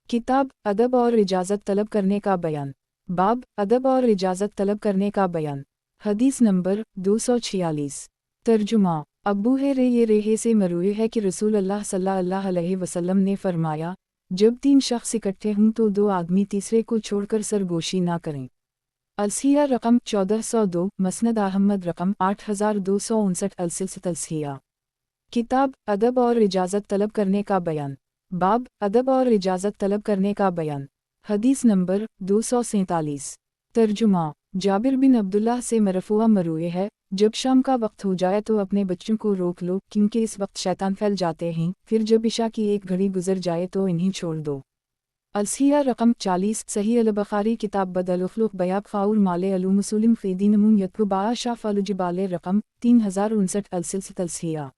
[SPEAKER 1] किताब अदब और इजाज़त तलब करने का बयान। बाब अदब और इजाज़त तलब करने का बयान। हदीस नंबर 246। तर्जुमा अब्बू है रे ये रेहे से मरूए है कि रसूल अल्लाह सल्लल्लाहु अलैहि वसल्लम ने फरमाया, जब 3 शख्स इकट्ठे हों तो 2 आदमी तीसरे को छोड़कर सरगोशी ना करें। अलसिया रकम 1402 मसनद अहमद रकम 8259 अलसिलसिया। किताब अदब और इजाज़त तलब करने का बयान। बाब अदब और इजाज़त तलब करने का बयान। हदीस नंबर 247। तर्जुमा जाबिर बिन अब्दुल्लाह से मरफुआ मरूए है, जब शाम का वक्त हो जाए तो अपने बच्चों को रोक लो क्योंकि इस वक्त शैतान फैल जाते हैं, फिर जब इशा की एक घड़ी गुजर जाए तो इन्हें छोड़ दो। अलसिया रकम 40 सही अल बुखारी किताब बदलुखलुक बयाब फ़ाउल माले अलू मुसलिम फ़ीदीनमुन यतबा शाफ़ अलुजिबाले रकम 3059 अलसिलसिया।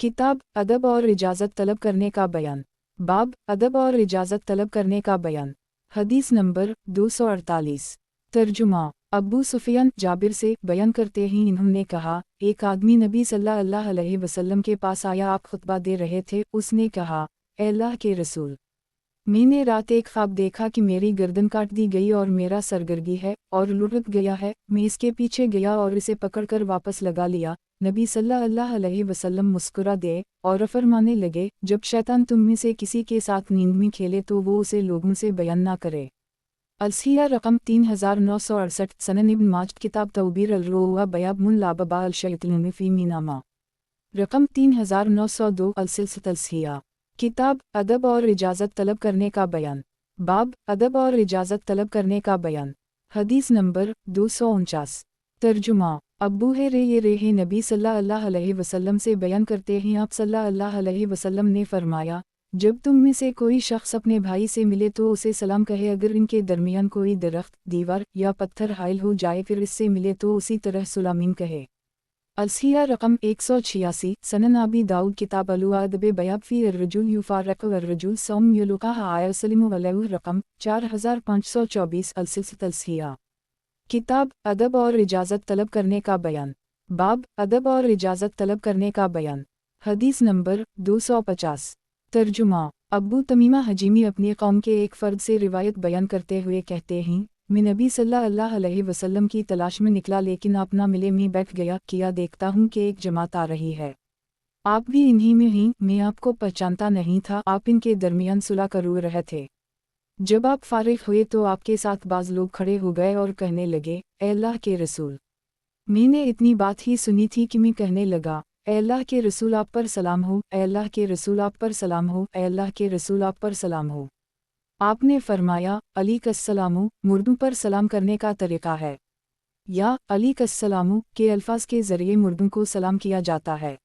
[SPEAKER 1] किताब अदब और इजाज़त तलब करने का बयान। बाब अदब और इजाज़त तलब करने का बयान। हदीस नंबर 248। तर्जुमा अब्बू सुफियान जाबिर से बयान करते हैं, इन्होंने कहा, एक आदमी नबी सल्लल्लाहु अलैहि वसल्लम के पास आया, आप खुतबा दे रहे थे, उसने कहा, ए अल्लाह के रसूल, मैंने रात एक ख्वाब देखा कि मेरी गर्दन काट दी गई और मेरा सर गिर है और लुढ़क गया है, मैं इसके पीछे गया और इसे पकड़कर वापस लगा लिया। नबी सल्लल्लाहु अलैहि वसल्लम मुस्कुरा दे और फरमाने लगे, जब शैतान तुम में से किसी के साथ नींद में खेले तो वो उसे लोगों से बयान ना करे। अलसिया रकम 3968 सनन इब्न माजद किताब तौबीर अल-रोआ बयाब मुन लाबा अल-शैतुन फ़ी मीनामा रकम 3902 अलसिलसिया। किताब अदब और इजाज़त तलब करने का बयान। बाब अदब और इजाज़त तलब करने का बयान। हदीस नंबर 249। तर्जुमा अब्बू है रे ये रेहे नबी सल्लल्लाहु अलैहि वसल्लम से बयान करते हैं, आप सल्लल्लाहु अलैहि वसल्लम ने फरमाया, जब तुम में से कोई शख्स अपने भाई से मिले तो उसे सलाम कहे, अगर इनके दरमियान कोई दरख्त, दीवार या पत्थर हाइल हो जाए फिर इससे मिले तो उसी तरह सुलामीन कहे। अलसिया रकम 186 सनन अबी दाऊद किताब अलुअदब बयाब फ़ी अर्रजुल युफ़ारक़ु अर्रजुल सौम युलक़ा आयसलिमु अलैहि रकम 4524 अलसिलसिया। किताब अदब और इजाज़त तलब करने का बयान। बाब अदब और इजाज़त तलब करने का बयान। हदीस नंबर 250। तर्जुमा। अब्बू तमीमा हजीमी अपनी कौम के एक फ़र्द से रिवायत बयान करते हुए कहते हैं, मैं नबी सल्लल्लाहु अलैहि वसल्लम की तलाश में निकला, लेकिन आप ना मिले। मैं बैठ गया, किया देखता हूँ कि एक जमात आ रही है। आप भी इन्हीं में ही। मैं आपको पहचानता नहीं था। आप इनके दरमियान सुलह कर रहे थे। जब आप फारिग हुए तो आपके साथ बाज़ लोग खड़े हो गए और कहने लगे, ए अल्लाह के रसूल। मैंने इतनी बात ही सुनी थी कि मैं कहने लगा, ए अल्लाह के रसूल आप पर सलाम हो, ए अल्लाह के रसूल आप पर सलाम हो, ए अल्लाह के रसूल आप पर सलाम हो। आपने फरमाया, अली कस्सलामु, मुर्दों पर सलाम करने का तरीक़ा है। या अली कस्सलामु के अल्फाज के ज़रिए मुर्दों को सलाम किया जाता है।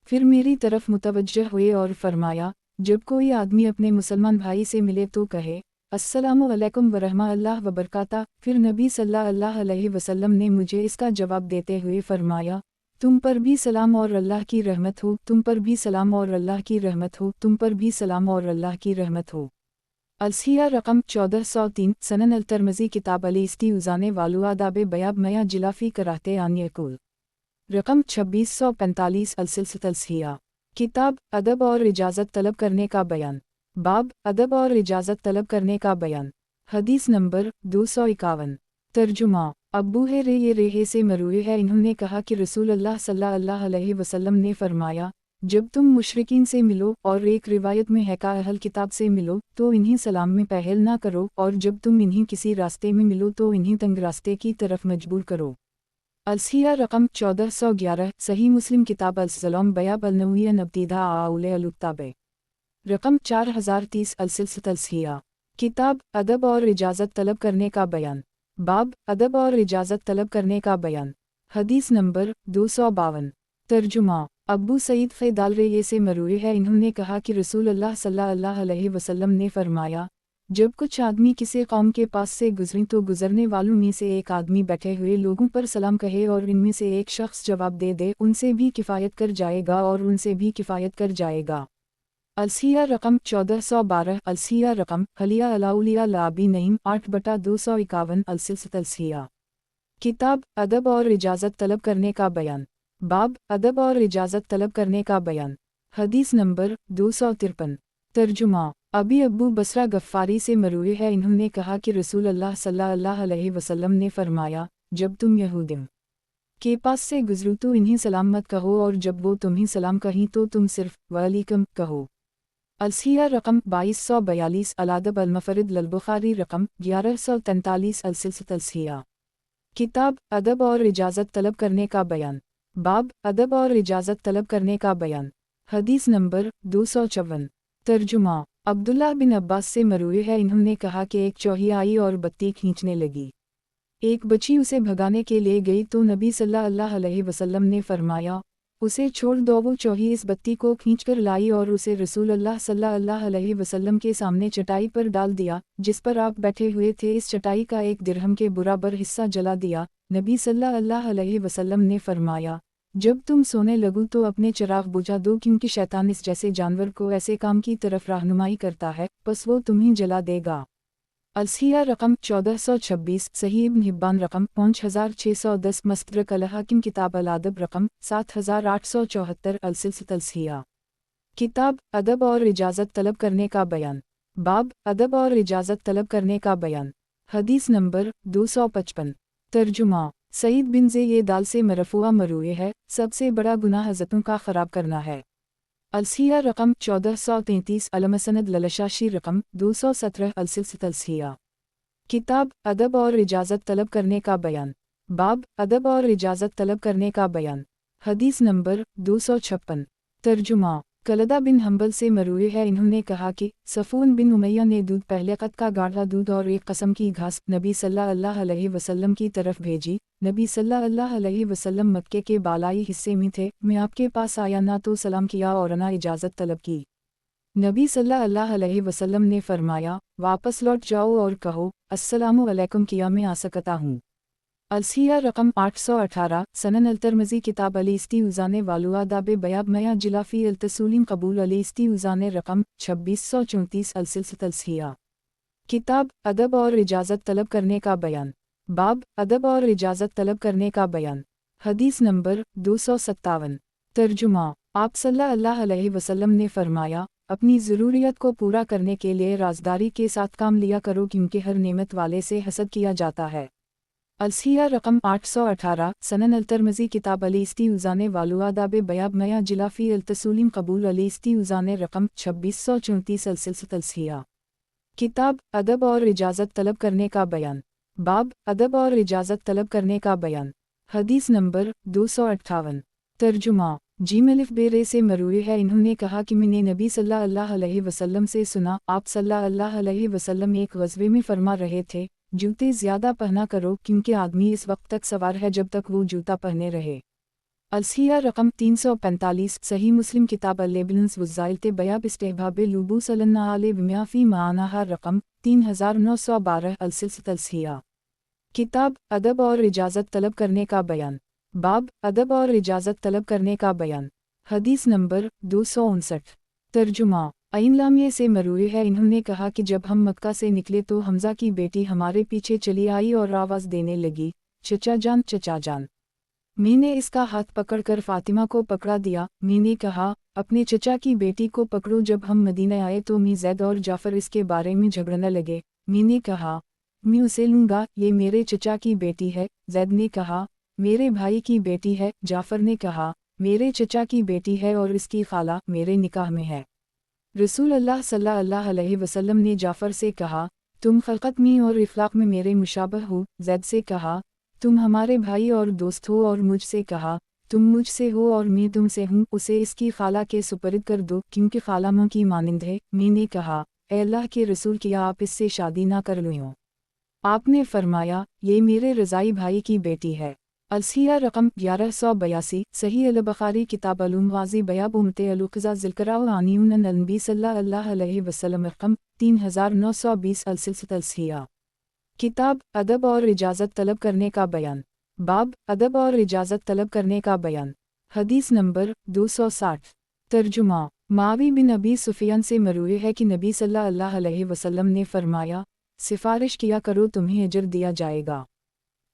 [SPEAKER 1] फिर मेरी तरफ मुतवज्जह हुए और फरमाया, जब कोई आदमी अपने मुसलमान भाई से मिले तो कहे, अस्सलामु अलैकुम वरहमतुल्लाह वबरकाता। फिर नबी सल्लल्लाहु अलैहि वसल्लम ने मुझे इसका जवाब देते हुए फरमाया, तुम पर भी सलाम और अल्लाह की रहमत हो, तुम पर भी सलाम और अल्लाह की रहमत हो, तुम पर भी सलाम और अल्लाह की रहमत हो। अलसिया रकम 1403 सनन अल-तिरमिज़ी किताब अल-इस्ती उज़ाने वालू आदाब बयाब मया जिलाफी कराते आन यकुल रकम 2645 अल-सिलसिला किताब अदब और इजाज़त तलब करने का बयान। बाब अदब और इजाज़त तलब करने का बयान। हदीस नंबर 251। तर्जुमा। अब्बू है रे ये रेहे से मरूए है, इन्होंने कहा कि रसूल अल्लाह सल्लल्लाहु अलैहि वसल्लम ने फरमाया, जब तुम मुशरिकीन से मिलो, और एक रिवायत में है का अहल किताब से मिलो, तो इन्हीं सलाम में पहल ना करो, और जब तुम इन्हीं किसी रास्ते में मिलो तो इन्हीं तंग रास्ते की तरफ मजबूर करो। अलसिया रकम 1411 सही मुस्लिम किताब अल-सलाम बयाब अल-नवविया नब्तीदा आउले अल-उक्ताबे रकम 4030 अल-सिलसिला किताब अदब और इजाज़त तलब करने का बयान। बाब अदब और इजाज़त तलब करने का बयान। हदीस नंबर 252। तर्जुमा। अब्बू सईद फ़ैदाल रेये से मरूए है, इन्होंने कहा कि रसूल अल्लाह सल्लल्लाहु अलैहि वसल्लम ने फरमाया, जब कुछ आदमी किसी कौम के पास से गुजरें तो गुजरने वालों में से एक आदमी बैठे हुए लोगों पर सलाम कहे और इनमें से एक शख्स जवाब दे, उनसे भी किफ़ायत कर जाएगा और उनसे भी किफ़ायत कर जाएगा। अलसिया रकम 1412 अलसिया रकम हलिया अलाउलिया लाबी नईम 8/251 अल-सिलसिला किताब अदब और इजाज़त तलब करने का बयान। बाब अदब और इजाज़त तलब करने का बयान। हदीस नंबर 253। तर्जुमा। अबी अब्बू बसरा गफ़ारी से मरूए है, इन्होंने कहा कि रसूल अल्लाह सल्लल्लाहु अलैहि वसल्लम ने फरमाया, जब तुम यहूदियों के पास से गुजरो तो इन्हीं सलाम मत कहो, और जब वो तुम्हें सलाम कहीं तो तुम सिर्फ वालेकुम कहो। अलसिया रकम 2242 अल-अदब अल-मुफ़रद लल-बुख़ारी रकम 1143 अल-सिलसिला किताब अदब और इजाज़त तलब करने का बयान। बाब अदब और इजाज़त तलब करने का बयान। हदीस नंबर 254। तर्जुमा। अब्दुल्लाह बिन अब्बास से मरूए है, इन्होंने कहा कि एक चौही आई और बत्ती खींचने लगी। एक बच्ची उसे भगाने के लिए गई तो नबी सल्लल्लाहु अलैहि वसल्लम ने फरमाया, उसे छोड़ दो। वो चौही इस बत्ती को खींचकर लाई और उसे रसूल अल्लाह सल्लल्लाहु अलैहि वसल्लम के सामने चटाई पर डाल दिया, जिस पर आप बैठे हुए थे। इस चटाई का एक दिरहम के बराबर हिस्सा जला दिया। नबी सल्लल्लाहु अलैहि वसल्लम ने फरमाया, जब तुम सोने लगो तो अपने चिराग बुझा दो, क्योंकि शैतान इस जैसे जानवर को ऐसे काम की तरफ रहनुमाई करता है, बस वो तुम्हें जला देगा। अलसिया रकम 1426 सही इब्न हिब्बान रकम 5610 मस्तदरक अल-हाकिम किताब अल-अदब रकम 7874 अल-सिलसिला किताब अदब और इजाज़त तलब करने का बयान। बाब अदब और इजाज़त तलब करने का बयान। हदीस नंबर 255। तर्जुमा। सईद बिन ज़ेयद से मरफ़ूआ मरूए है, सबसे बड़ा गुनाह हज़रतों का ख़राब करना है। अलसिया रकम 1433 अल-मसनद ललशाशी रकम 217 अल-सिलसिला किताब अदब और इजाज़त तलब करने का बयान। बाब अदब और इजाज़त तलब करने का बयान। हदीस नंबर 256। तर्जुमा। कलदा बिन हम्बल से मरूए है, इन्होंने कहा कि सफ़ून बिन उमैया ने दूध पहले कद का गाढ़ा दूध और एक कसम की घास नबी सल्लल्लाहु अलैहि वसल्लम की तरफ भेजी। नबी सल्लल्लाहु अलैहि वसल्लम मक्के के बालाई हिस्से में थे। मैं आपके पास आया, ना तो सलाम किया और ना इजाज़त तलब की। नबी सल्लल्लाहु अलैहि वसल्लम ने फरमाया, वापस लौट जाओ और कहो, अस्सलामु अलैकुम, किया मैं आ सकता हूँ। अलसिया रकम 818 सनन अल-तिरमिज़ी किताब अल-इस्ती उज़ाने वालू आदाब बयाब मया जिलाफ़ी अल-तसूलीम कबूल अल-इस्ती उज़ाने रकम 2634 अल-सिलसिला किताब अदब और इजाज़त तलब करने का बयान। बाब अदब और इजाज़त तलब करने का बयान। हदीस नंबर 257। तर्जुमा। आप सल्लल्लाहु अलैहि वसल्लम ने फरमाया, अपनी ज़रूरियत को पूरा करने के लिए राज़दारी के साथ काम लिया करो क्योंकि हर नेमत वाले से हसद किया जाता है। अलसिया रकम 818 सनन अल-तिरमिज़ी किताब अल-इस्ती उज़ाने वालू आदाब बयाब मया जिलाफ़ी अल-तसूलीम कबूल अल-इस्ती उज़ाने रकम 2634 अलसिया। किताब अदब और इजाज़त तलब करने का बयान। बाब अदब और इजाज़त तलब करने का बयान। हदीस नंबर 258। तर्जुमा। जिम बेरे से मरूए है, इन्होंने कहा कि मैंने नबी सल्लल्लाहु अलैहि वसल्लम से सुना, आप सल्लल्लाहु अलैहि वसल्लम एक ग़ज़वे में फरमा रहे थे, जूते ज़्यादा पहना करो क्योंकि आदमी इस वक्त तक सवार है जब तक वो जूता पहने रहे। अलसिया रकम 345 सही मुस्लिम किताब अल-लिब्स वज़ाइल बयाब इस्तेहबाब लुबूस अलन्नाले बिमाफ़ी मानाहा रकम 3912 अलसिया। किताब अदब और इजाज़त तलब करने का बयान। बाब अदब और इजाज़त तलब करने का बयान। हदीस नंबर 259। तर्जुमा। अइन लामिये से मरूए है, इन्होंने कहा कि जब हम मक्का से निकले तो हमज़ा की बेटी हमारे पीछे चली आई और आवाज़ देने लगी, चचा जान चचा जान। मैंने इसका हाथ पकड़कर फ़ातिमा को पकड़ा दिया। मैंने कहा, अपने चचा की बेटी को पकड़ो। जब हम मदीना आए तो मैं ज़ैद और जाफ़र इसके बारे में झगड़ने लगे। मैंने कहा, मैं उसे लूँगा, ये मेरे चचा की बेटी है। ज़ैद ने कहा, मेरे भाई की बेटी है। जाफ़र ने कहा, मेरे चचा की बेटी है और इसकी खाला मेरे निकाह में है। रसूल अल्लाह सल्लल्लाहु अलैहि वसल्लम ने जाफ़र से कहा, तुम ख़ल्क़त में और इख़लाक़ में मेरे मुशाबह हो। ज़ैद से कहा, तुम हमारे भाई और दोस्त हो। और मुझसे कहा, तुम मुझसे हो और मैं तुमसे हूँ। उसे इसकी खाला के सुपुर्द कर दो क्योंकि खाला माँ की मानिंद है। मैंने कहा, ए अल्लाह के रसूल, क्या आप इससे शादी ना कर लो? आपने फरमाया, ये मेरे रज़ाई भाई की बेटी है। अलसिया रकम 1182 सही अल-बुखारी किताब अल-वाज़ी बयाब उम्मते अल-क़ज़ा ज़िक्रा व आनियुन नबी सल्लल्लाहु अलैहि वसल्लम रकम 3920 अलसिया। किताब अदब और इजाज़त तलब करने का बयान। बाब अदब और इजाज़त तलब करने का बयान। हदीस नंबर 260। तर्जुमा। मावी बिन अबी सुफियान से मरूए है कि नबी सल्लल्लाहु अलैहि वसल्लम ने फरमाया, सिफारिश किया करो तुम्हें अजर दिया जाएगा।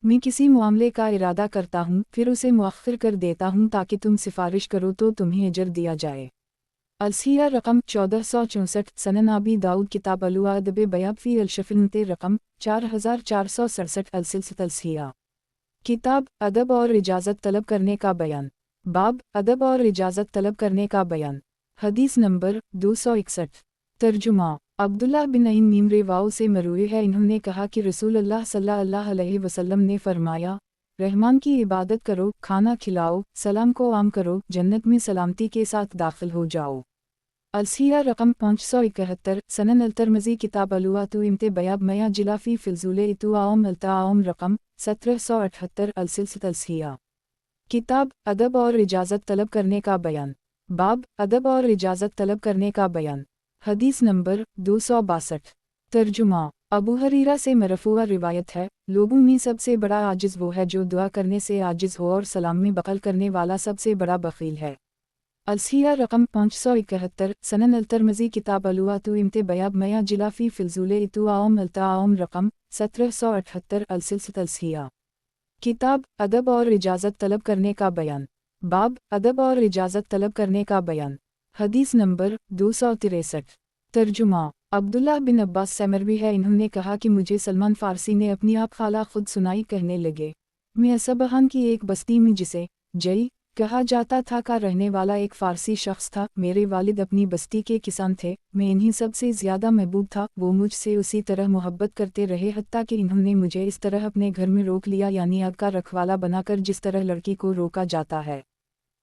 [SPEAKER 1] मैं किसी मामले का इरादा करता हूँ, फिर उसे मुअख्खर कर देता हूँ ताकि तुम सिफारिश करो तो तुम्हें अजर दिया जाए। अलसिया रकम 1464 सनन अबी दाऊद किताब अल-अदब बयाब फ़ी अल-शफ़नते रकम 4467 अलसिया। किताब अदब और इजाज़त तलब करने का बयान। बाब अदब और इजाज़त तलब करने का बयान। हदीस नंबर 261। तर्जुमा। अब्दुल्लाह बिन अईन मीमरे वाओ से मरूए है, इन्होंने कहा कि रसूल अल्लाह सल्लल्लाहु अलैहि वसल्लम ने फरमाया, रहमान की इबादत करो, खाना खिलाओ, सलाम को आम करो, जन्नत में सलामती के साथ दाखिल हो जाओ। अलसिया रकम 571 सनन अल-तिरमिज़ी किताब अल-उवातु इम्ते बयाब मया जिलाफ़ी फ़िलज़ूले इतु आम अल्ताआम रकम 1778 अलसिया। किताब अदब और इजाज़त तलब करने का बयान। बाब अदब और इजाज़त तलब करने का बयान। हदीस नंबर 262। तर्जुमा। अबू हरीरा से मरफ़ूआ रिवायत है, लोगों में सबसे बड़ा आजिज़ वो है जो दुआ करने से आजिज़ हो और सलाम में बख़ल करने वाला सबसे बड़ा बख़ील है। अलसिया रकम 571 सनन अल-तिरमिज़ी किताब अल-उवातु इम्ते बयाब मया जिलाफ़ी फ़िलज़ूले इतु आम अल्ताआम रकम 1778 अलसिया। किताब अदब और इजाज़त तलब करने का बयान। बाब अदब और इजाज़त तलब करने का बयान। हदीस नंबर 263। तर्जुमा। अब्दुल्लाह बिन अब्बास से मरवी है, इन्होंने कहा कि मुझे सलमान फ़ारसी ने अपनी आप खाला खुद सुनाई कहने लगे, मैं असबहान की एक बस्ती में जिसे जई कहा जाता था का रहने वाला एक फ़ारसी शख्स था। मेरे वालिद अपनी बस्ती के किसान थे, मैं इन्हीं सबसे ज़्यादा महबूब था। वो मुझसे उसी तरह मोहब्बत करते रहे हत्ता कि इन्होंने मुझे इस तरह अपने घर में रोक लिया, यानी आग का रखवाला बनाकर, जिस तरह लड़की को रोका जाता है।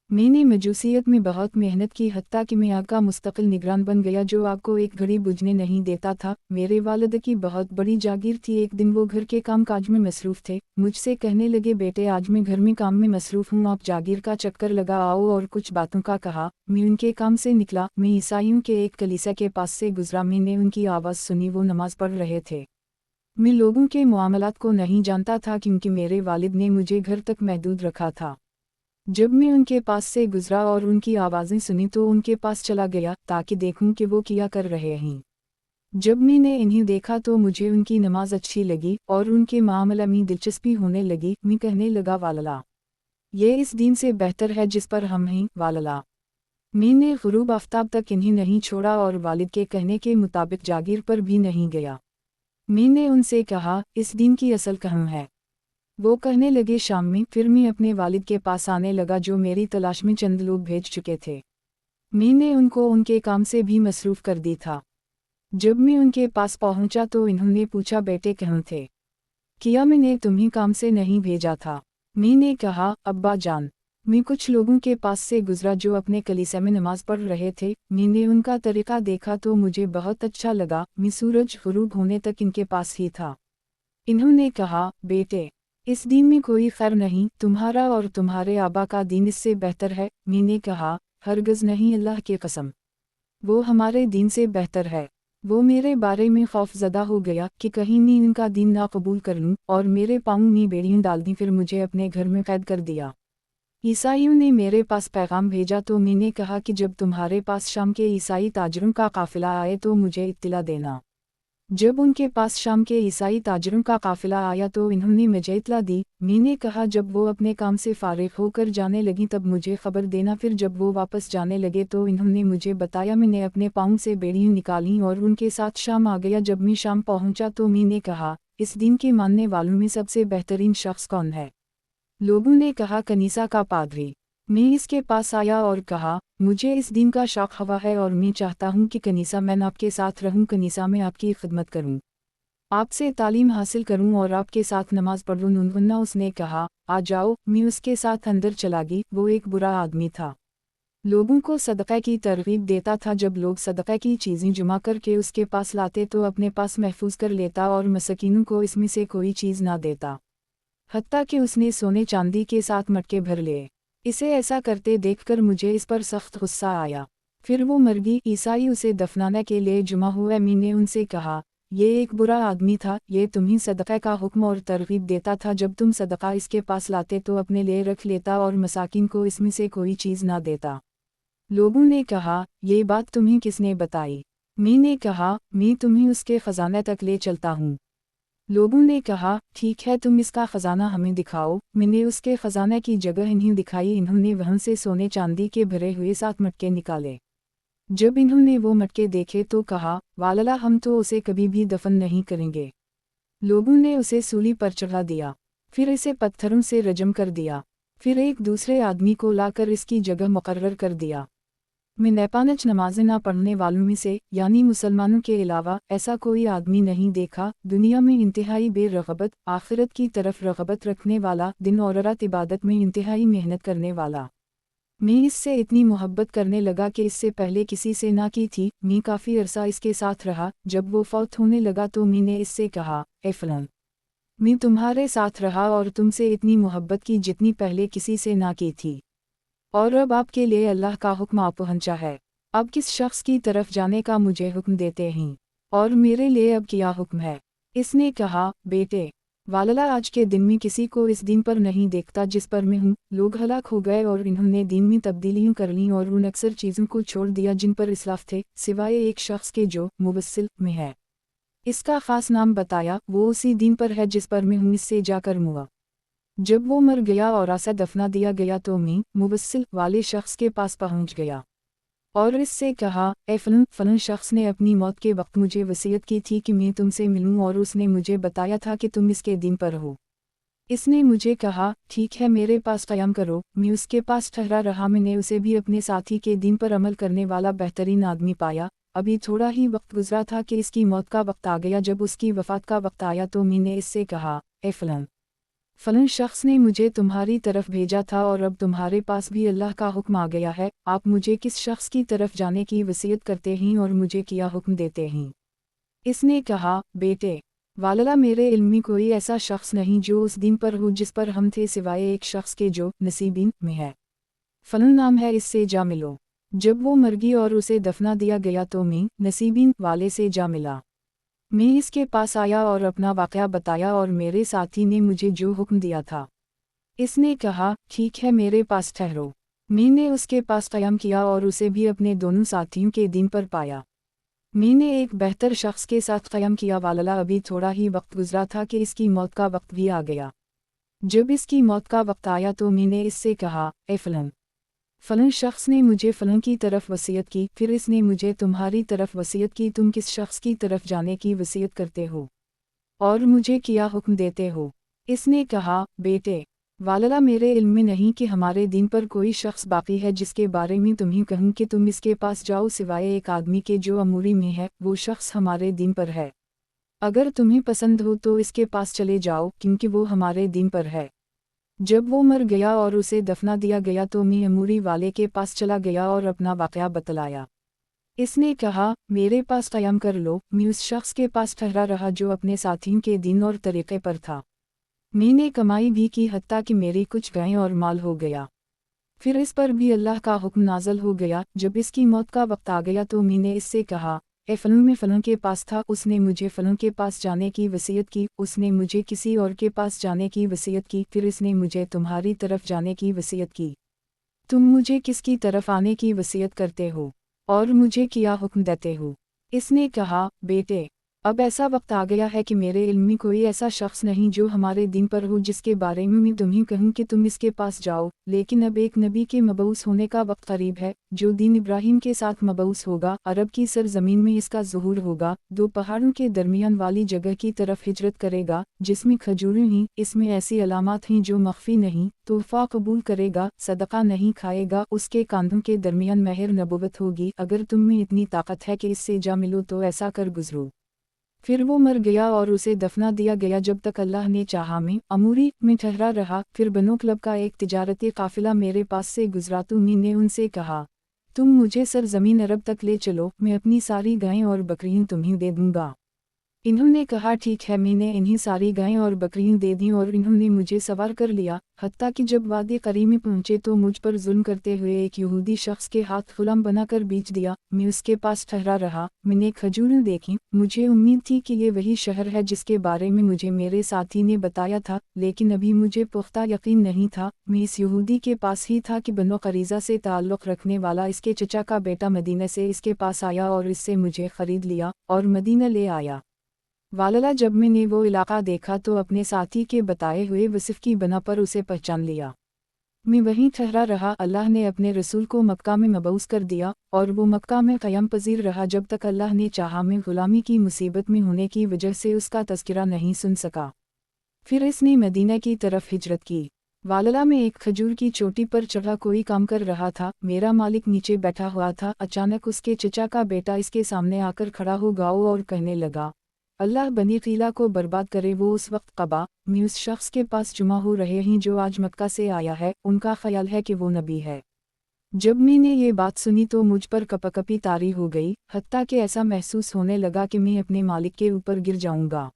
[SPEAKER 1] मैंने मजूसियत में बहुत मेहनत की, हत्ता कि मैं आग का मुस्तकिल निगरान बन गया जो आग को एक घड़ी बुझने नहीं देता था। मेरे वालिद की बहुत बड़ी जागीर थी। एक दिन वो घर के काम काज में मसरूफ़ थे, मुझसे कहने लगे, बेटे आज मैं घर में काम में मसरूफ़ हूँ, आप जागीर का चक्कर लगा आओ और कुछ बातों का कहा। मैं उनके काम से निकला, मैं ईसाइयों के एक कलीसिया के पास से गुजरा, मैंने उनकी आवाज़ सुनी, वो नमाज पढ़ रहे थे। मैं लोगों के मामलात को नहीं जानता था क्योंकि मेरे वालिद ने मुझे घर तक महदूद रखा था। जब मैं उनके पास से गुजरा और उनकी आवाज़ें सुनी तो उनके पास चला गया ताकि देखूं कि वो क्या कर रहे हैं। जब मैंने इन्हें देखा तो मुझे उनकी नमाज अच्छी लगी और उनके मामला में दिलचस्पी होने लगी। मैं कहने लगा वालला, ये इस दीन से बेहतर है जिस पर हम हैं वालला। मैंने गुरूब आफ्ताब तक इन्हें नहीं छोड़ा और वालिद के कहने के मुताबिक जागीर पर भी नहीं गया। मैंने उनसे कहा, इस दीन की असल कहाँ है? वो कहने लगे शाम में। फिर मैं अपने वालिद के पास आने लगा जो मेरी तलाश में चंद लोग भेज चुके थे। मैंने उनको उनके काम से भी मसरूफ़ कर दी था। जब मैं उनके पास पहुंचा तो इन्होंने पूछा, बेटे कहाँ थे? किया मैंने तुम्हें काम से नहीं भेजा था। मैंने कहा, अब्बा जान, मैं कुछ लोगों के पास से गुजरा जो अपने कलीसिया में नमाज पढ़ रहे थे। मैंने उनका तरीका देखा तो मुझे बहुत अच्छा लगा। मैं सूरज गुरूब होने तक इनके पास ही था। इन्होंने कहा, बेटे, इस दीन में कोई खैर नहीं, तुम्हारा और तुम्हारे आबा का दीन इससे बेहतर है। मैंने कहा, हरगिज़ नहीं, अल्लाह की कसम, वो हमारे दीन से बेहतर है। वो मेरे बारे में खौफज़दा हो गया कि कहीं मैं इनका दीन ना कबूल कर लूँ और मेरे पाँव में बेड़ियाँ डाल दी। फिर मुझे अपने घर में कैद कर दिया। ईसाइयों ने मेरे पास पैगाम भेजा तो मैंने कहा कि जब तुम्हारे पास शाम के ईसाई ताजरों का काफ़िला आए तो मुझे इत्तला देना। जब उनके पास शाम के ईसाई ताजरों का काफ़िला आया तो इन्होंने मुझे इत्तला दी। मैंने कहा, जब वो अपने काम से फारिग होकर जाने लगी तब मुझे खबर देना। फिर जब वो वापस जाने लगे तो इन्होंने मुझे बताया। मैंने अपने पाँव से बेड़ियाँ निकालीं और उनके साथ शाम आ गया। जब मैं शाम पहुंचा तो मैंने कहा, इस दीन के मानने वालों में सबसे बेहतरीन शख्स कौन है? लोगों ने कहा, कनीसा का पादरी। मैं इसके पास आया और कहा, मुझे इस दीन का शौक हवा है और मैं चाहता हूँ कि कनीसा मैं आपके साथ रहूँ, कनीसा में आपकी खिदमत करूँ, आपसे तालीम हासिल करूँ और आपके साथ नमाज पढ़ूँ। उन्होंने उसने कहा, आ जाओ। मैं उसके साथ अंदर चला गई। वो एक बुरा आदमी था, लोगों को सदक़े की तरगीब देता था। जब लोग सदक़े की चीज़ें जमा करके उसके पास लाते तो अपने पास महफूज कर लेता और मसकीनों को इसमें से कोई चीज़ ना देता, हत्ता कि उसने सोने चांदी के साथ मटके भर लिए। इसे ऐसा करते देखकर मुझे इस पर सख्त गुस्सा आया। फिर वो मर गई। ईसाई उसे दफनाने के लिए जुमा हुए। मैंने उनसे कहा, ये एक बुरा आदमी था, ये तुम्हें सदक़े का हुक्म और तरगीब देता था। जब तुम सदक़ा इसके पास लाते तो अपने लिए रख लेता और मसाकिन को इसमें से कोई चीज़ ना देता। लोगों ने कहा, ये बात तुम्हें किसने बताई? मैंने कहा, मैं तुम्हें उसके ख़जाने तक ले चलता हूँ। लोगों ने कहा, ठीक है, तुम इसका ख़जाना हमें दिखाओ। मैंने उसके ख़जाने की जगह इन्हें दिखाई। इन्होंने वहाँ से सोने चांदी के भरे हुए 7 मटके निकाले। जब इन्होंने वो मटके देखे तो कहा, वालला, हम तो उसे कभी भी दफन नहीं करेंगे। लोगों ने उसे सूली पर चढ़ा दिया, फिर इसे पत्थरों से रजम कर दिया, फिर एक दूसरे आदमी को लाकर इसकी जगह मुकर्रर कर दिया। मैंने 5 नमाज़ें ना पढ़ने वालों में से, यानी मुसलमानों के अलावा, ऐसा कोई आदमी नहीं देखा। दुनिया में इंतहाई बेरग़बत, आखिरत की तरफ रग़बत रखने वाला, दिन और रात इबादत में इंतहाई मेहनत करने वाला। मैं इससे इतनी मोहब्बत करने लगा कि इससे पहले किसी से ना की थी। मैं काफ़ी अरसा इसके साथ रहा। जब वो फौत होने लगा तो मैंने इससे कहा, ए फलां, मैं तुम्हारे साथ रहा और तुमसे इतनी मोहब्बत की जितनी पहले किसी से ना की थी। और अब आपके लिए अल्लाह का हुक्म आ पहुंचा है। अब किस शख्स की तरफ जाने का मुझे हुक्म देते हैं? और मेरे लिए अब क्या हुक्म है? इसने कहा, बेटे, वालला, आज के दिन में किसी को इस दीन पर नहीं देखता जिस पर मैं हूँ। लोग हलाक हो गए और इन्होंने दीन में तब्दीलियाँ कर लीं और उन अक्सर चीज़ों को छोड़ दिया जिन पर इस्लाफ थे, सिवाय एक शख्स के जो मुवस्सिल में है। इसका ख़ास नाम बताया, वो उसी दीन पर है जिस पर मैं हूँ, इससे जाकर मुआ। जब वो मर गया और आसा दफना दिया गया तो मैं मुवस्सिल वाले शख्स के पास पहुंच गया और इससे कहा, ए फलन फलन शख्स ने अपनी मौत के वक्त मुझे वसीयत की थी कि मैं तुमसे मिलूं और उसने मुझे बताया था कि तुम इसके दीन पर हो। इसने मुझे कहा, ठीक है, मेरे पास क़याम करो। मैं उसके पास ठहरा रहा। मैंने उसे भी अपने साथी के दीन पर अमल करने वाला बेहतरीन आदमी पाया। अभी थोड़ा ही वक्त गुजरा था कि इसकी मौत का वक्त आ गया। जब उसकी वफ़ात का वक्त आया तो मैंने इससे कहा, ए फलन फलन शख्स ने मुझे तुम्हारी तरफ भेजा था और अब तुम्हारे पास भी अल्लाह का हुक्म आ गया है। आप मुझे किस शख्स की तरफ जाने की वसीयत करते हैं और मुझे क्या हुक्म देते हैं? इसने कहा, बेटे, वालला, मेरे इल्म में कोई ऐसा शख्स नहीं जो उस दीन पर हो जिस पर हम थे, सिवाय एक शख्स के जो नसीबीन में है। फलन नाम है, इससे जा मिलो। जब वो मर गई और उसे दफना दिया गया तो मैं नसीबीन वाले से जा मिला। मैं इसके पास आया और अपना वाक़या बताया और मेरे साथी ने मुझे जो हुक्म दिया था। इसने कहा, ठीक है, मेरे पास ठहरो। मैंने उसके पास क़याम किया और उसे भी अपने दोनों साथियों के दीन पर पाया। میں نے ایک بہتر شخص کے ساتھ قیام کیا واللہ ابھی تھوڑا ہی وقت گزرا تھا کہ اس کی موت کا وقت بھی آ گیا۔ جب اس کی موت کا وقت آیا تو میں نے اس سے کہا، اے فلاں شخص نے مجھے فلاں کی طرف وصیت کی، پھر اس نے مجھے تمہاری طرف وصیت کی، تم کس شخص کی طرف جانے کی وصیت کرتے ہو اور مجھے کیا حکم دیتے ہو؟ اس نے کہا، بیٹے، واللہ میرے علم میں نہیں کہ ہمارے دین پر کوئی شخص باقی ہے جس کے بارے میں تمہیں کہوں کہ تم اس کے پاس جاؤ سوائے ایک آدمی کے جو اموری میں ہے، وہ شخص ہمارے دین پر ہے۔ اگر تمہیں پسند ہو تو اس کے پاس چلے جاؤ کیونکہ وہ ہمارے دین پر ہے۔ جب وہ مر گیا اور اسے دفنا دیا گیا تو میں اموری والے کے پاس چلا گیا اور اپنا واقعہ بتلایا۔ اس نے کہا، میرے پاس قیام کر لو۔ میں اس شخص کے پاس ٹھہرا رہا جو اپنے ساتھیوں کے دین اور طریقے پر تھا۔ میں نے کمائی بھی کی حتیٰ کہ میری کچھ گائیں اور مال ہو گیا۔ پھر اس پر بھی اللہ کا حکم نازل ہو گیا۔ جب اس کی موت کا وقت آ گیا تو میں نے اس سے کہا، اے فلاں، میں فلاں کے پاس تھا، اس نے مجھے فلاں کے پاس جانے کی وصیت کی، اس نے مجھے کسی اور کے پاس جانے کی وصیت کی، پھر اس نے مجھے تمہاری طرف جانے کی وصیت کی۔ تم مجھے کس کی طرف آنے کی وصیت کرتے ہو اور مجھے کیا حکم دیتے ہو؟ اس نے کہا، بیٹے، اب ایسا وقت آ گیا ہے کہ میرے علم میں کوئی ایسا شخص نہیں جو ہمارے دین پر ہو جس کے بارے میں تمہیں کہوں کہ تم اس کے پاس جاؤ، لیکن اب ایک نبی کے مبعوث ہونے کا وقت قریب ہے جو دین ابراہیم کے ساتھ مبعوث ہوگا۔ عرب کی سرزمین میں اس کا ظہور ہوگا، دو پہاڑوں کے درمیان والی جگہ کی طرف ہجرت کرے گا جس میں کھجوریں ہیں، اس میں ایسی علامات ہیں جو مخفی نہیں، تحفہ قبول کرے گا، صدقہ نہیں کھائے گا، اس کے کاندھوں کے درمیان مہر نبوت ہوگی۔ اگر تم میں اتنی طاقت ہے کہ اس سے جا ملو تو ایسا کر گزرو۔ پھر وہ مر گیا اور اسے دفنا دیا گیا جب تک اللہ نے چاہا۔ میں اموری میں ٹھہرا رہا۔ پھر بنو کلب کا ایک تجارتی قافلہ میرے پاس سے گزرا تو میں نے ان سے کہا، تم مجھے سرزمین عرب تک لے چلو، میں اپنی ساری گائیں اور بکریاں تمہیں دے دوں گا۔ انہوں نے کہا، ٹھیک ہے۔ میں نے انہیں ساری گائیں اور بکریاں دے دیں اور انہوں نے مجھے سوار کر لیا، حتیٰ کہ جب وادی قری میں پہنچے تو مجھ پر ظلم کرتے ہوئے ایک یہودی شخص کے ہاتھ غلام بنا کر بیچ دیا۔ میں اس کے پاس ٹھہرا رہا، میں نے کھجوریں دیکھیں، مجھے امید تھی کہ یہ وہی شہر ہے جس کے بارے میں مجھے میرے ساتھی نے بتایا تھا، لیکن ابھی مجھے پختہ یقین نہیں تھا۔ میں اس یہودی کے پاس ہی تھا کہ بنو قریظہ سے تعلق رکھنے والا اس کے چچا کا بیٹا مدینہ سے اس کے پاس آیا اور اس سے مجھے خرید لیا اور مدینہ لے آیا۔ واللہ جب میں نے وہ علاقہ دیکھا تو اپنے ساتھی کے بتائے ہوئے وصف کی بنا پر اسے پہچان لیا۔ میں وہیں ٹھہرا رہا۔ اللہ نے اپنے رسول کو مکہ میں مبعوث کر دیا اور وہ مکہ میں قیام پذیر رہا جب تک اللہ نے چاہا۔ میں غلامی کی مصیبت میں ہونے کی وجہ سے اس کا تذکرہ نہیں سن سکا۔ پھر اس نے مدینہ کی طرف ہجرت کی۔ واللہ میں ایک کھجور کی چوٹی پر چڑھا کوئی کام کر رہا تھا، میرا مالک نیچے بیٹھا ہوا تھا۔ اچانک اس کے چچا کا بیٹا اس کے سامنے آ کر کھڑا ہو گیا اور کہنے لگا، اللہ بنی قیلہ کو برباد کرے۔ وہ اس وقت قبا میں اس شخص کے پاس جمع ہو رہے ہیں جو آج مکہ سے آیا ہے، ان کا خیال ہے کہ وہ نبی ہے۔ جب میں نے یہ بات سنی تو مجھ پر کپکپی طاری ہو گئی، حتیٰ کہ ایسا محسوس ہونے لگا کہ میں اپنے مالک کے اوپر گر جاؤں گا۔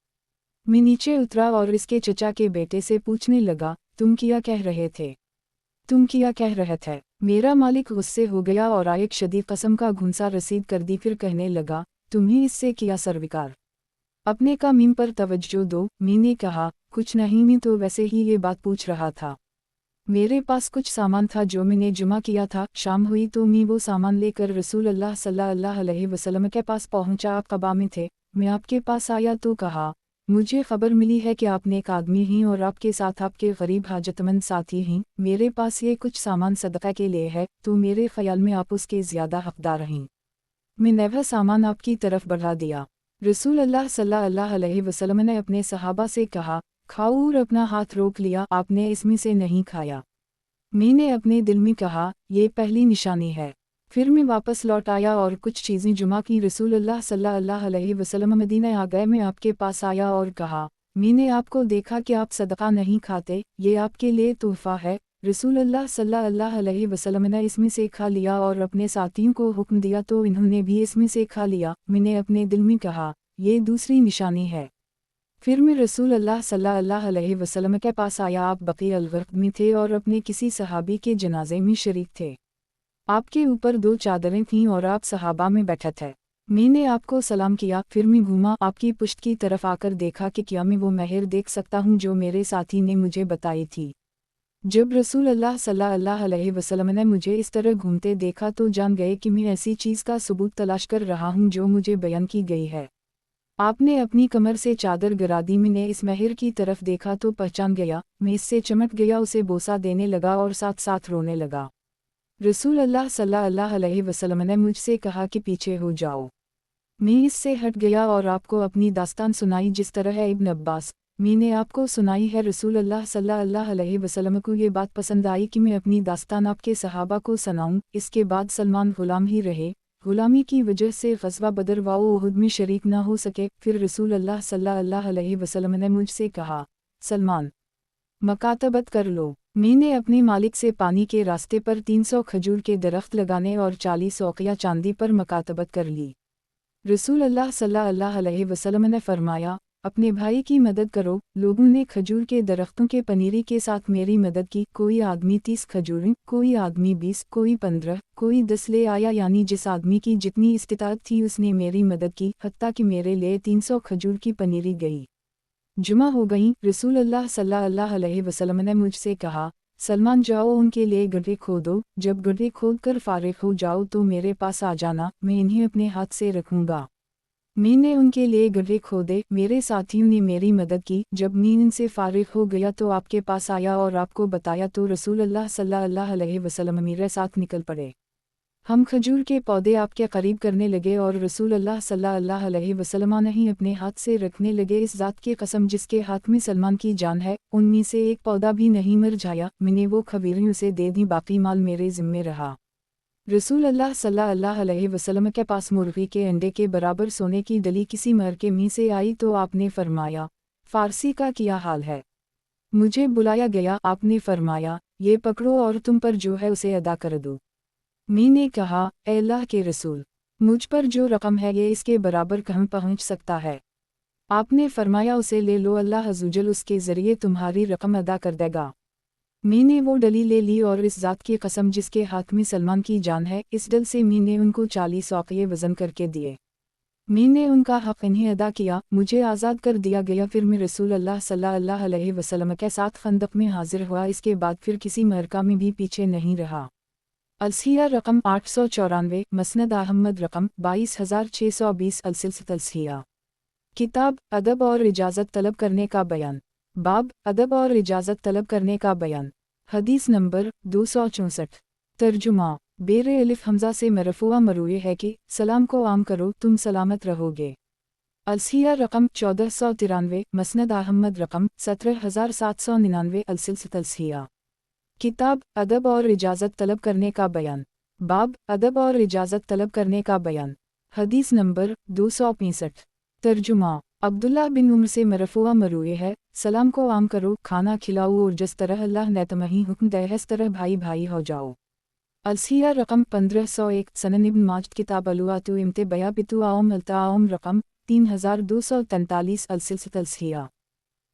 [SPEAKER 1] میں نیچے اترا اور اس کے چچا کے بیٹے سے پوچھنے لگا، تم کیا کہہ رہے تھے؟ تم کیا کہہ رہے تھے؟ میرا مالک غصے ہو گیا اور ایک شدید قسم کا گھونسا رسید کر دی، پھر کہنے لگا، تمہیں اس سے کیا سروکار؟ اپنے کام پر توجہ دو۔ میں نے کہا، کچھ نہیں، میں تو ویسے ہی یہ بات پوچھ رہا تھا۔ میرے پاس کچھ سامان تھا جو میں نے جمع کیا تھا۔ شام ہوئی تو میں وہ سامان لے کر رسول اللہ صلی اللہ علیہ وسلم کے پاس پہنچا۔ آپ قبا میں تھے، میں آپ کے پاس آیا تو کہا، مجھے خبر ملی ہے کہ آپ نیک آدمی ہیں اور آپ کے ساتھ آپ کے غریب حاجت مند ساتھی ہیں۔ میرے پاس یہ کچھ سامان صدقہ کے لیے ہے، تو میرے خیال میں آپ اس کے زیادہ حقدار ہیں۔ میں نے وہ سامان آپ کی طرف بڑھا دیا۔ رسول اللہ صلی اللہ علیہ وسلم نے اپنے صحابہ سے کہا، کھاؤ، اور اپنا ہاتھ روک لیا، آپ نے اس میں سے نہیں کھایا۔ میں نے اپنے دل میں کہا، یہ پہلی نشانی ہے۔ پھر میں واپس لوٹ آیا اور کچھ چیزیں جمع کی۔ رسول اللہ صلی اللہ علیہ وسلم مدینہ آ گئے۔ میں آپ کے پاس آیا اور کہا، میں نے آپ کو دیکھا کہ آپ صدقہ نہیں کھاتے، یہ آپ کے لیے تحفہ ہے۔ رسول اللہ صلی اللہ علیہ وسلم نے اس میں سے کھا لیا اور اپنے ساتھیوں کو حکم دیا تو انہوں نے بھی اس میں سے کھا لیا۔ میں نے اپنے دل میں کہا، یہ دوسری نشانی ہے۔ پھر میں رسول اللہ صلی اللہ علیہ وسلم کے پاس آیا۔ آپ بقیع الغرق میں تھے اور اپنے کسی صحابی کے جنازے میں شریک تھے۔ آپ کے اوپر 2 چادریں تھیں اور آپ صحابہ میں بیٹھے تھے۔ میں نے آپ کو سلام کیا، پھر میں گھوما، آپ کی پشت کی طرف آ کر دیکھا کہ کیا میں وہ مہر دیکھ سکتا ہوں جو میرے ساتھی نے مجھے بتائی تھی۔ जब रसूल अल्लाह सल्लल्लाहु अलैहि वसल्लम ने मुझे इस तरह घूमते देखा तो जान गए कि मैं ऐसी चीज़ का सबूत तलाश कर रहा हूँ जो मुझे बयान की गई है। आपने अपनी कमर से चादर गिरा दी। मैंने इस महर की तरफ देखा तो पहचान गया, मैं इससे चमक गया, उसे बोसा देने लगा और साथ साथ रोने लगा। रसूल अल्लाह सल्लल्लाहु अलैहि वसल्लम ने मुझसे कहा कि पीछे हो जाओ। मैं इससे हट गया और आपको अपनी दास्तान सुनाई जिस तरह है इब्न अब्बास, मैंने आपको सुनाई है। रसूल अल्लाह सल्लल्लाहु अलैहि वसल्लम को ये बात पसंद आई कि मैं अपनी दास्तान आपके सहाबा को सुनाऊं। इसके बाद सलमान गुलाम ही रहे। गुलामी की वजह से ग़ज़वा बदर व उहुद में शरीक न हो सके। फिर रसूल अल्लाह सल्लल्लाहु अलैहि वसल्लम ने मुझसे कहा, सलमान, मकातबत कर लो। मैंने अपने मालिक से पानी के रास्ते पर 300 खजूर के दरख्त लगाने और 40 औक़िया चांदी पर मकातबत कर ली। रसूल अल्लाह सल्लल्लाहु अलैहि वसल्लम ने फरमाया, अपने भाई की मदद करो। लोगों ने खजूर के दरख्तों के पनीरी के साथ मेरी मदद की। कोई आदमी 30 खजूरें, कोई आदमी 20, कोई 15, कोई 10 ले आया, यानी जिस आदमी की जितनी इस्तिताअत थी उसने मेरी मदद की, हत्ता कि मेरे लिए 300 खजूर की पनीरी गई। जुमा हो गई। रसूल अल्लाह सल्लल्लाहु अलैहि वसल्लम ने मुझसे कहा, सलमान जाओ उनके लिए गड्ढे खोदो। जब गड्ढे खोद कर फारिग हो जाओ तो मेरे पास आ जाना, मैं इन्हें अपने हाथ से रखूँगा। मैंने उनके लिए गड्ढे खोदे, मेरे साथियों ने मेरी मदद की। जब मैं इनसे फारिग हो गया तो आपके पास आया और आपको बताया तो रसूल अल्लाह सल्लल्लाहु अलैहि वसल्लम मेरे साथ निकल पड़े। हम खजूर के पौधे आपके करीब करने लगे और रसूल अल्लाह सल्लल्लाहु अलैहि वसल्लम नहीं अपने हाथ से रखने लगे। इस ज़ात की कसम जिसके हाथ में सलमान की जान है, उनमें से एक पौधा भी नहीं मुरझाया। मैंने वो खबीरें उसे दे दी, बाकी माल मेरे ज़िम्मे रहा। रसूल अल्लाह सल्लल्लाहु अलैहि वसल्लम के पास मुर्गी के अंडे के बराबर सोने की डली किसी मर के मुँह से आई तो आपने फरमाया, फ़ारसी का क्या हाल है? मुझे बुलाया गया। आपने फरमाया, ये पकड़ो और तुम पर जो है उसे अदा कर दो। मैंने कहा, ए अल्लाह के रसूल, मुझ पर जो रकम है ये इसके बराबर कहाँ पहुँच सकता है? आपने फरमाया, उसे ले लो, अल्लाह अज़्ज़वजल उसके ज़रिए तुम्हारी रकम अदा कर देगा। मैंने वो डली ले ली और इस ज़ात की कसम जिसके हाथ में सलमान की जान है, इस डल से मैंने उनको 40 औक़िए वज़न करके दिए। मैंने उनका हक़ इन्हें अदा किया, मुझे आज़ाद कर दिया गया। फिर मैं रसूल अल्लाह सल्लल्लाहु अलैहि वसल्लम के साथ खंदक में हाजिर हुआ। इसके बाद फिर किसी मरका में भी पीछे नहीं रहा। अलसिया रकम 894, मसनद अहमद रकम 22620, अलसिलसिलत अलसिया। किताब अदब और इजाज़त तलब करने का बयान। बाब अदब और इजाज़त तलब करने का बयान। हदीस नंबर 264। तर्जुमा बेरे अलिफ हमज़ा से मरफ़ूआ मरूए है कि सलाम को आम करो, तुम सलामत रहोगे। अलसिया रकम 1493, मसनद अहमद रकम 17799, अलसिलसिलत अलसिया। किताब अदब और इजाज़त तलब करने का बयान। बाब अदब और इजाज़त तलब करने का बयान। हदीस नंबर 265। तर्जुमा अब्दुल्ला बिन उम्र से मरफ़ूआ मरूए है, सलाम को आम करो, खाना खिलाओ और जिस तरह अल्लाह ने तुम्हें हुक्म दे है इस तरह भाई भाई हो जाओ। अलसिया रकम 1501, सनन इब्न माजद किताब अलुआतु इम्ते बया बितु आम अलताआम रकम 3243, अलसिलसिलत अलसिया।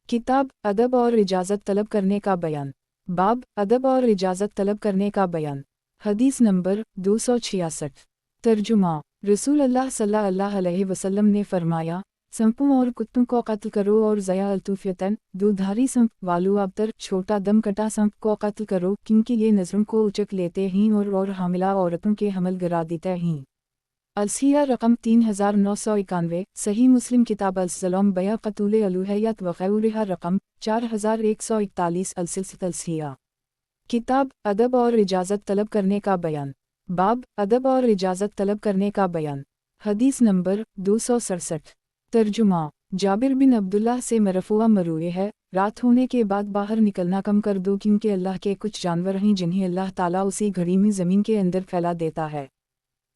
[SPEAKER 1] किताब अदब और इजाज़त तलब करने का बयान। बाब अदब और इजाज़त तलब करने का बयान। हदीस नंबर 266। तर्जुमा रसूल अल्लाह सल्लल्लाहु अलैहि वसल्लम ने फरमाया, सांपों और कुत्तों को कत्ल करो और ज़या अल्तुफ़ियतन, दूधारी सांप वालू अबतर छोटा दम कटा सांप को कत्ल करो, क्योंकि ये नज़रों को उचक लेते हैं और हामिला औरतों के हमल गिरा देते हैं। अलसिया रकम 3991, सही मुस्लिम किताब अल-सलाम बया क़तूल अलूहयत वग़ैरहा रकम 4141, अलसिलसिलत अलसिया। किताब अदब और इजाज़त तलब करने का बयान। बाब अदब और इजाज़त तलब करने का बयान। हदीस नंबर 267। तर्जुमा जाबिर बिन अब्दुल्लाह से मरफ़ूआ मरूए है, रात होने के बाद बाहर निकलना कम कर दो, क्योंकि अल्लाह के कुछ जानवर हैं जिन्हें अल्लाह ताला उसी घड़ी में ज़मीन के अंदर फैला देता है।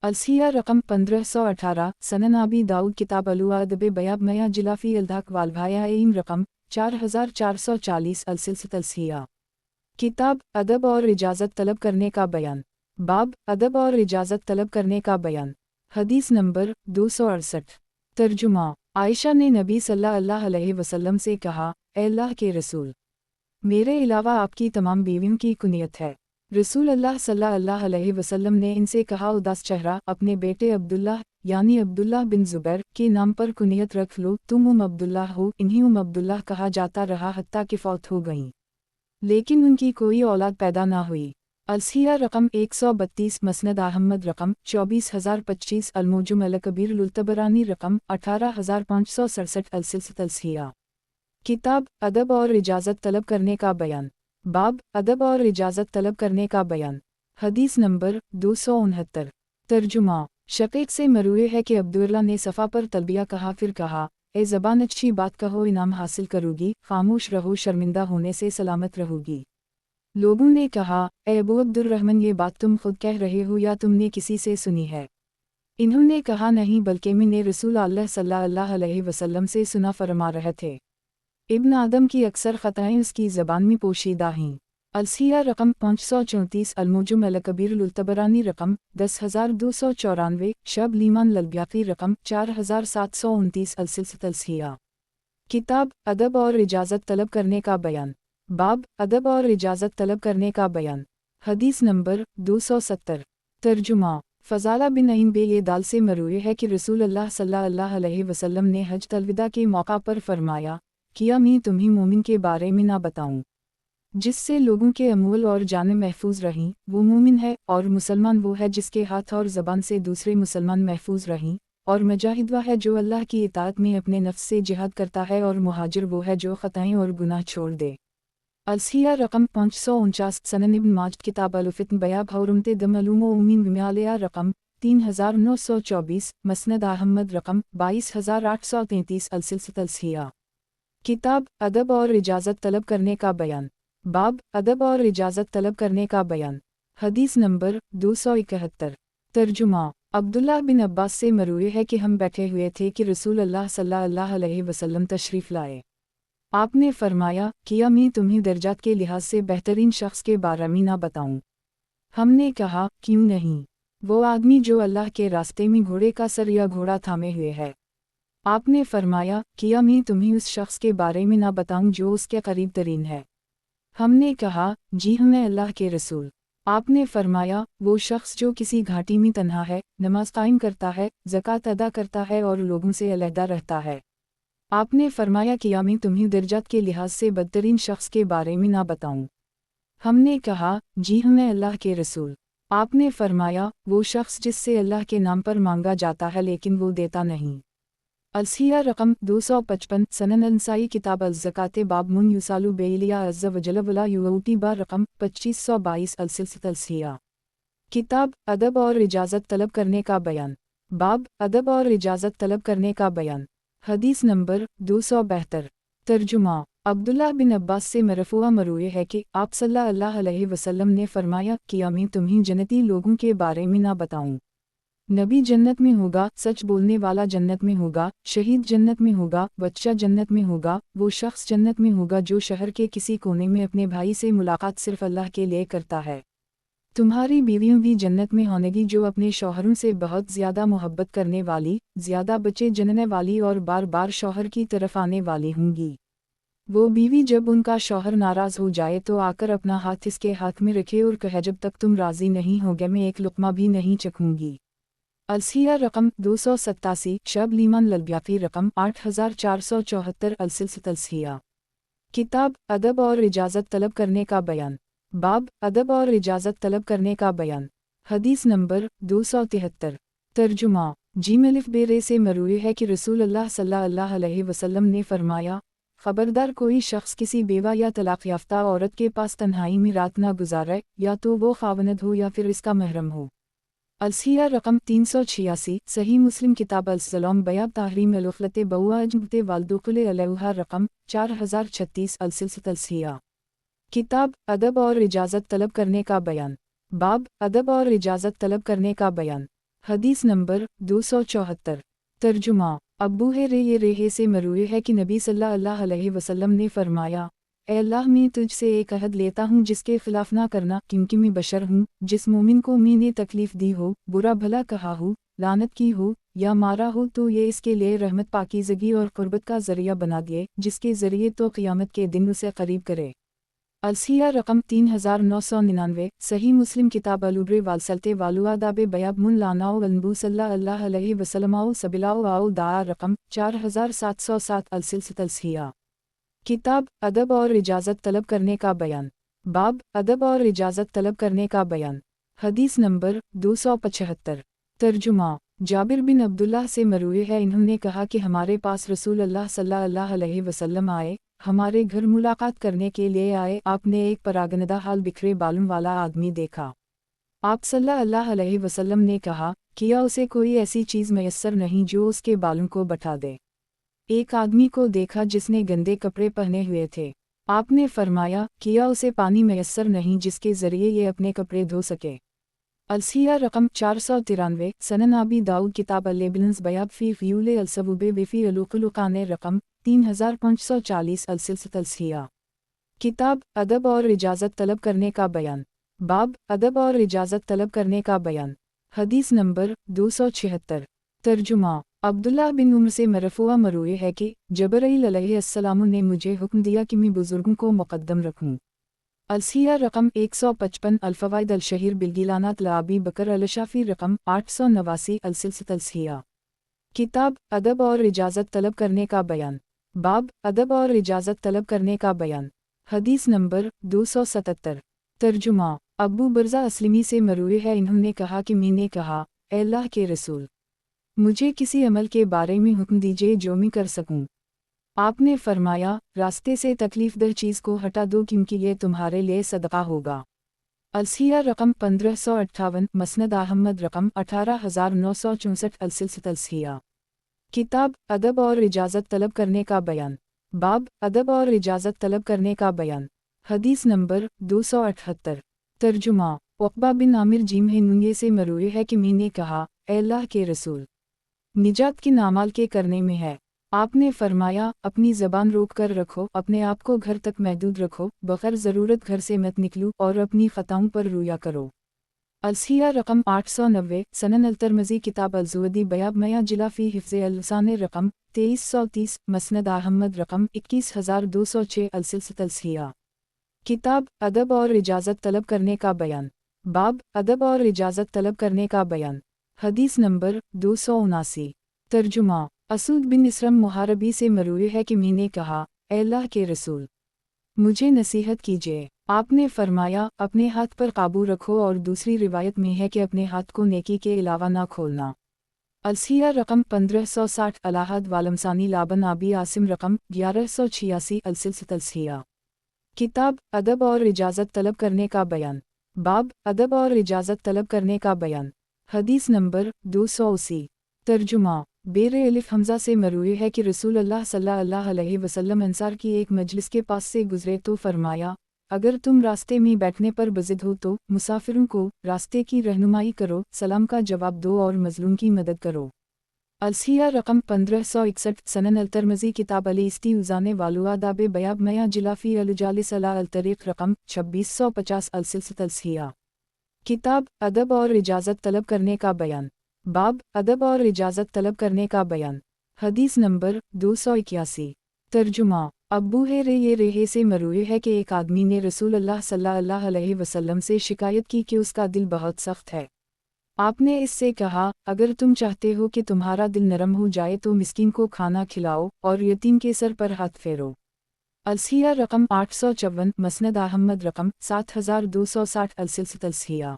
[SPEAKER 1] अलसिया रकम 1518, सनन अबी दाऊद किताब अलुआदब बयाब मया जिलाफ़ी अलधाक वालभाया एम रकम 4440, अलसिलसिलत अलसिया। किताब अदब और इजाज़त तलब करने का बयान। बाब अदब और इजाज़त तलब करने का बयान। हदीस नंबर 268। तर्जुमा आयशा ने नबी सल्लल्लाहु अलैहि वसल्लम से कहा, ए अल्लाह के रसूल, मेरे अलावा आपकी तमाम बीवियों की कुनियत है। रसूल अल्लाह सल्लल्लाहु अलैहि वसल्लम ने इनसे कहा, उदास चेहरा, अपने बेटे अब्दुल्लाह यानी अब्दुल्लाह बिन ज़ुबैर के नाम पर कुनियत रख लो, तुम अब्दुल्लाह हो। इन्हें अब्दुल्लाह कहा जाता रहा हत्ता कि फौत हो गईं। लेकिन उनकी कोई औलाद पैदा ना हुई। अलसिया रकम 132, मसनद अहमद रकम 24025, अलमुजम अल-कबीर लुल्तबरानी रकम 18567, अलसिलसिलत अलसिया। किताब अदब और इजाज़त तलब करने का बयान। बाब अदब और इजाज़त तलब करने का बयान। हदीस नंबर 269। तर्जुमा। शकीक से मरूए है कि अब्दुल्लाह ने सफ़ा पर तलबिया कहा, फिर कहा, ए ज़बान अच्छी बात कहो, इनाम हासिल करोगी, खामोश रहो, शर्मिंदा होने से सलामत रहोगी। लोगों ने कहा, ए अबू अब्दुर्रहमान, ये बात तुम खुद कह रहे हो या तुमने किसी से सुनी है? इन्होंने कहा, नहीं, बल्कि मैंने रसूल अल्लाह सल्लल्लाहु अलैहि वसल्लम से सुना। फरमा रहे थे, इब्न आदम की अक्सर ख़ताएँ उसकी ज़बान में पोशीदा हैं। अलसिया रकम 534, अलमुजम अल-कबीर लुल्तबरानी रकम 10294, शब लीमान ललब्याकी रकम 4729, अलसिलसिलत अलसिया। किताब अदब और इजाज़त तलब करने का बयान। बाब अदब और इजाज़त तलब करने का बयान। हदीस नंबर 270। तर्जुमा। फ़ज़ाला बिन नईम बे ये दाल से मरूए है कि रसूल अल्लाह सल्लल्लाहु अलैहि वसल्लम ने हज तलविदा के मौका पर फरमाया, किया मैं तुम्हें मोमिन के बारे में ना बताऊं, जिससे लोगों के अमूल और जानें महफूज रहीं? वो मोमिन है, और मुसलमान वो है जिसके हाथ और ज़बान से दूसरे मुसलमान महफूज रहीं, और मुजाहिद वह है जो अल्लाह की इताअत में अपने नफ्स से जिहाद करता है, और मुहाजिर वो है जो ख़ताएँ और गुनाह छोड़ दे। अलसिया रकम 549, सनन इब्न माजह किताब अल-फित्न बयाब हौरमते दमलूम व उमीन विमालिया रकम 3924, मसनद अहमद रकम 22833, अलसिलसिलत अलसिया। किताब अदब और इजाज़त तलब करने का बयान। बाब अदब और इजाज़त तलब करने का बयान। हदीस नंबर 271। तर्जुमा। अब्दुल्लाह बिन अब्बास से मरूए है कि हम बैठे हुए थे कि रसूल अल्लाह सल्लल्लाहु अलैहि वसल्लम तशरीफ़ लाए। आपने फरमाया, किया मैं तुम्हें दर्जात के लिहाज से बेहतरीन शख्स के बारे में ना बताऊं? हमने कहा, क्यों नहीं? वो आदमी जो अल्लाह के रास्ते में घोड़े का सर या घोड़ा थामे हुए है। आपने फरमाया, किया मैं तुम्हें उस शख्स के बारे में ना बताऊं जो उसके करीब तरीन है? हमने कहा, जी हमें अल्लाह के रसूल। आपने फरमाया, वो शख्स जो किसी घाटी में तन्हा है, नमाज कायम करता है, ज़कात अदा करता है और लोगों से अलहदा रहता है। आपने फरमाया, किया मैं तुम्हें दर्जात के लिहाज से बदतरीन शख्स के बारे में ना बताऊं? हमने कहा, जी हमें अल्लाह के रसूल। आपने फरमाया, वो शख्स जिससे अल्लाह के नाम पर मांगा जाता है लेकिन वो देता नहीं। अलसिया रकम 255, सनन अंसाई किताब अज़्ज़कात बाब मुन युसालु बेइलिया अज़्ज़ वजल वला युऊटी बा रकम 2522, अलसिलसिलत अलसिया। किताब अदब और इजाज़त तलब करने का बयान। बाब अदब और इजाज़त तलब करने का बयान। हदीस नंबर 272। तर्जुमा। अब्दुल्लाह बिन अब्बास से मरफूआ मरूए है कि आप सल्लल्लाहु अलैहि वसल्लम ने फरमाया, किया मैं तुम्हें जन्नती लोगों के बारे में ना बताऊं? नबी जन्नत में होगा, सच बोलने वाला जन्नत में होगा, शहीद जन्नत में होगा, बच्चा जन्नत में होगा, वो शख्स जन्नत में होगा जो शहर के किसी कोने में अपने भाई से मुलाकात सिर्फ अल्लाह के लिए करता है। तुम्हारी बीवियों भी जन्नत में होंगी जो अपने शौहरों से बहुत ज़्यादा मोहब्बत करने वाली, ज़्यादा बच्चे जनने वाली और बार बार शौहर की तरफ आने वाली होंगी। वो बीवी जब उनका शौहर नाराज़ हो जाए तो आकर अपना हाथ इसके हाथ में रखे और कहे, जब तक तुम राज़ी नहीं होगे मैं एक लुक़मा भी नहीं चखूंगी। अलसिया रकम 287, शब लीमान ललब्याकी रकम 8474, अलसिलसिलत अलसिया। किताब अदब और इजाज़त तलब करने का बयान। बाब अदब और इजाज़त तलब करने का बयान। हदीस नंबर 273। तर्जुमा। जीमलिफ बेरे से मरूए है कि रसूल अल्लाह सल्लल्लाहु अलैहि वसल्लम ने फरमाया, ख़बरदार कोई शख्स किसी बेवा या तलाक़ याफ्ता औरत के पास तन्हाई में रात ना गुजारे, या तो वो ख़ावनद हो या फिर इसका महरम हो। अलसिया रकम 386, सही मुस्लिम किताब अल-सलाम बयाब तहरीम अल-उखलत बउआ अजमते वालदुखुल अलैहा रकम 4036, अलसिलसिलत अलसिया। किताब अदब और इजाज़त तलब करने का बयान। बाब अदब और इजाज़त तलब करने का बयान। हदीस नंबर 274। तर्जुमा। अब्बू ये रेहे से मरूए है कि नबी सल्लल्लाहु अलैहि वसल्लम ने फरमाया, ए अल्लाह मैं तुझसे एक अहद लेता हूँ जिसके खिलाफ ना करना, क्योंकि मैं बशर हूँ। जिस मोमिन को मैंने तकलीफ़ दी हो, बुरा भला कहा हो, लानत की हो या मारा हो, तो ये इसके लिए रहमत, पाकीज़गी और क़ुर्बत का ज़रिया बना दिए, जिसके ज़रिए तो क़ियामत के दिन उसे करीब करे। अलसिया रकम 3999, सही मुस्लिम किताब अलुब्रे वालसलते वालुआदाबे बयाब मुन लानाओ अनबू सल्लल्लाहु अलैहि वसल्लम सबिलाओ आओ दाआ रकम 4707, अलसिलसिलत अलसिया। किताब अदब और इजाज़त तलब करने का बयान। बाब अदब और इजाज़त तलब करने का बयान। हदीस नंबर 275। तर्जुमा। जाबिर बिन अब्दुल्लाह से मरूए है, इन्होंने कहा कि हमारे पास रसूल अल्लाह सल्लल्लाहु अलैहि वसल्लम आए, हमारे घर मुलाकात करने के लिए आए। आपने एक परागनदा हाल बिखरे बालों वाला आदमी देखा। आप सल्लल्लाहु अलैहि वसल्लम ने कहा, किया उसे कोई ऐसी चीज़ मैसर नहीं जो उसके बालों को बटा दे। एक आदमी को देखा जिसने गंदे कपड़े पहने हुए थे। आपने फरमाया, किया उसे पानी मैसर नहीं जिसके ज़रिए ये अपने कपड़े धो सके। अलसिया रकम 493। सनन आबी दाऊद किताब अल-लेबलन्स बयाब फ़ी फ़ियूल अल-सबूबे विफ़ी अलुक़ुलुक़ाने रकम 3540 अलसिलसिलत अलसिया। किताब अदब और इजाज़त तलब करने का बयान। बाब अदब और इजाज़त तलब करने का बयान। हदीस नंबर 276। तर्जुमा। अब्दुल्लाह बिन उम्र से मरफ़ूआ मरूए है कि जबरील अलैहिस्सलाम ने मुझे हुक्म दिया कि मैं बुज़ुर्गों को मुक़द्दम रखूं। अलसिया रकम 155 अल-फ़वाइद अल-शहीर बिलगिलानात ल-अबी बकर अल-शाफ़ी रकम 889 अलसिलसिलत अलसिया। किताब अदब और इजाज़त तलब करने का बयान। बाब अदब और इजाज़त तलब करने का बयान। हदीस नंबर 277। तर्जुमा। अबू बरज़ा अस्लमी से मरूए है, इन्होंने कहा कि मैंने कहा, ए अल्लाह के रसूल, मुझे किसी अमल के बारे में हुक्म दीजिए जो मैं कर सकूं। आपने फरमाया, रास्ते से तकलीफ़दह चीज़ को हटा दो क्योंकि ये तुम्हारे लिए सदका होगा। अलसिया रकम 1558 मसनद अहमद रकम 18964 अलसिलसिलत अलसिया। किताब अदब और इजाज़त तलब करने का बयान। बाब अदब और इजाज़त तलब करने का बयान। हदीस नंबर 278। तर्जुमा। उक़बा बिन आमिर जिमहे से मरूए है कि मैंने कहा, ए अल्लाह के रसूल, निजात किन अमाल के करने में है। आपने फरमाया, अपनी ज़बान रोक कर रखो, अपने आप को घर तक महदूद रखो, बग़ैर ज़रूरत घर से मत निकलो और अपनी ख़ताओं पर रोया करो। अलसिया रकम 890। सनन अल-तिरमिज़ी किताब अल-ज़ुहदी बयाब मया जिला फ़ी हिफ़्ज़े अल-लसाने रकम 2330 मसनद अहमद रकम 21206 अलसिलसिलत अलसिया। किताब अदब और इजाज़त तलब करने का बयान। बाब अदब और इजाज़त तलब करने का बयान। हदीस नंबर 279। तर्जुमा। असूद बिन इसरम मुहारबी से मरूए है कि मैंने कहा, ए अल्लाह के रसूल, मुझे नसीहत कीजिए। आपने फरमाया, अपने हाथ पर काबू रखो, और दूसरी रिवायत में है कि अपने हाथ को नेकी के अलावा ना खोलना। अलसिया रकम 1560 अलाहद वालमसानी लाबन आबी आसिम रकम 1186 अलसिलसिलत अलसिया। किताब अदब और इजाज़त तलब करने का बयान। बाब अदब और इजाज़त तलब करने का बयान। हदीस नंबर 280। तर्जुमा। बेर अलिफ हमज़ा से मरूए है कि रसूल अल्लाह सल्लल्लाहु अलैहि वसल्लम अंसार की एक मजलिस के पास से गुजरे तो फरमाया, अगर तुम रास्ते में बैठने पर बज़िद हो तो मुसाफिरों को रास्ते की रहनुमाई करो, सलाम का जवाब दो और मज़लूम की मदद करो। अलसिया रकम 1561 सनन अल-तिरमिज़ी किताब अल-इस्तिउज़ाने वालु आदाबे बयाब मया जिलाफ़ी अल-जालिस अला अल-तरीक़ रकम 2650 अलसिलसिलत अलसिया। किताब अदब और इजाज़त तलब करने का बयान। बाब अदब और इजाज़त तलब करने का बयान। हदीस नंबर 281। तर्जुमा। अब्बू ये रेहे से मरूए है कि एक आदमी ने रसूल अल्लाह सल्लल्लाहु अलैहि वसल्लम से शिकायत की कि उसका दिल बहुत सख्त है। आपने इससे कहा, अगर तुम चाहते हो कि तुम्हारा दिल नरम हो जाए तो मिस्कीन को खाना खिलाओ और यतीम के सर पर हाथ फेरो। अलसिया रकम 854 मसनद अहमद रकम 7260 अलसिलसिलत अलसिया।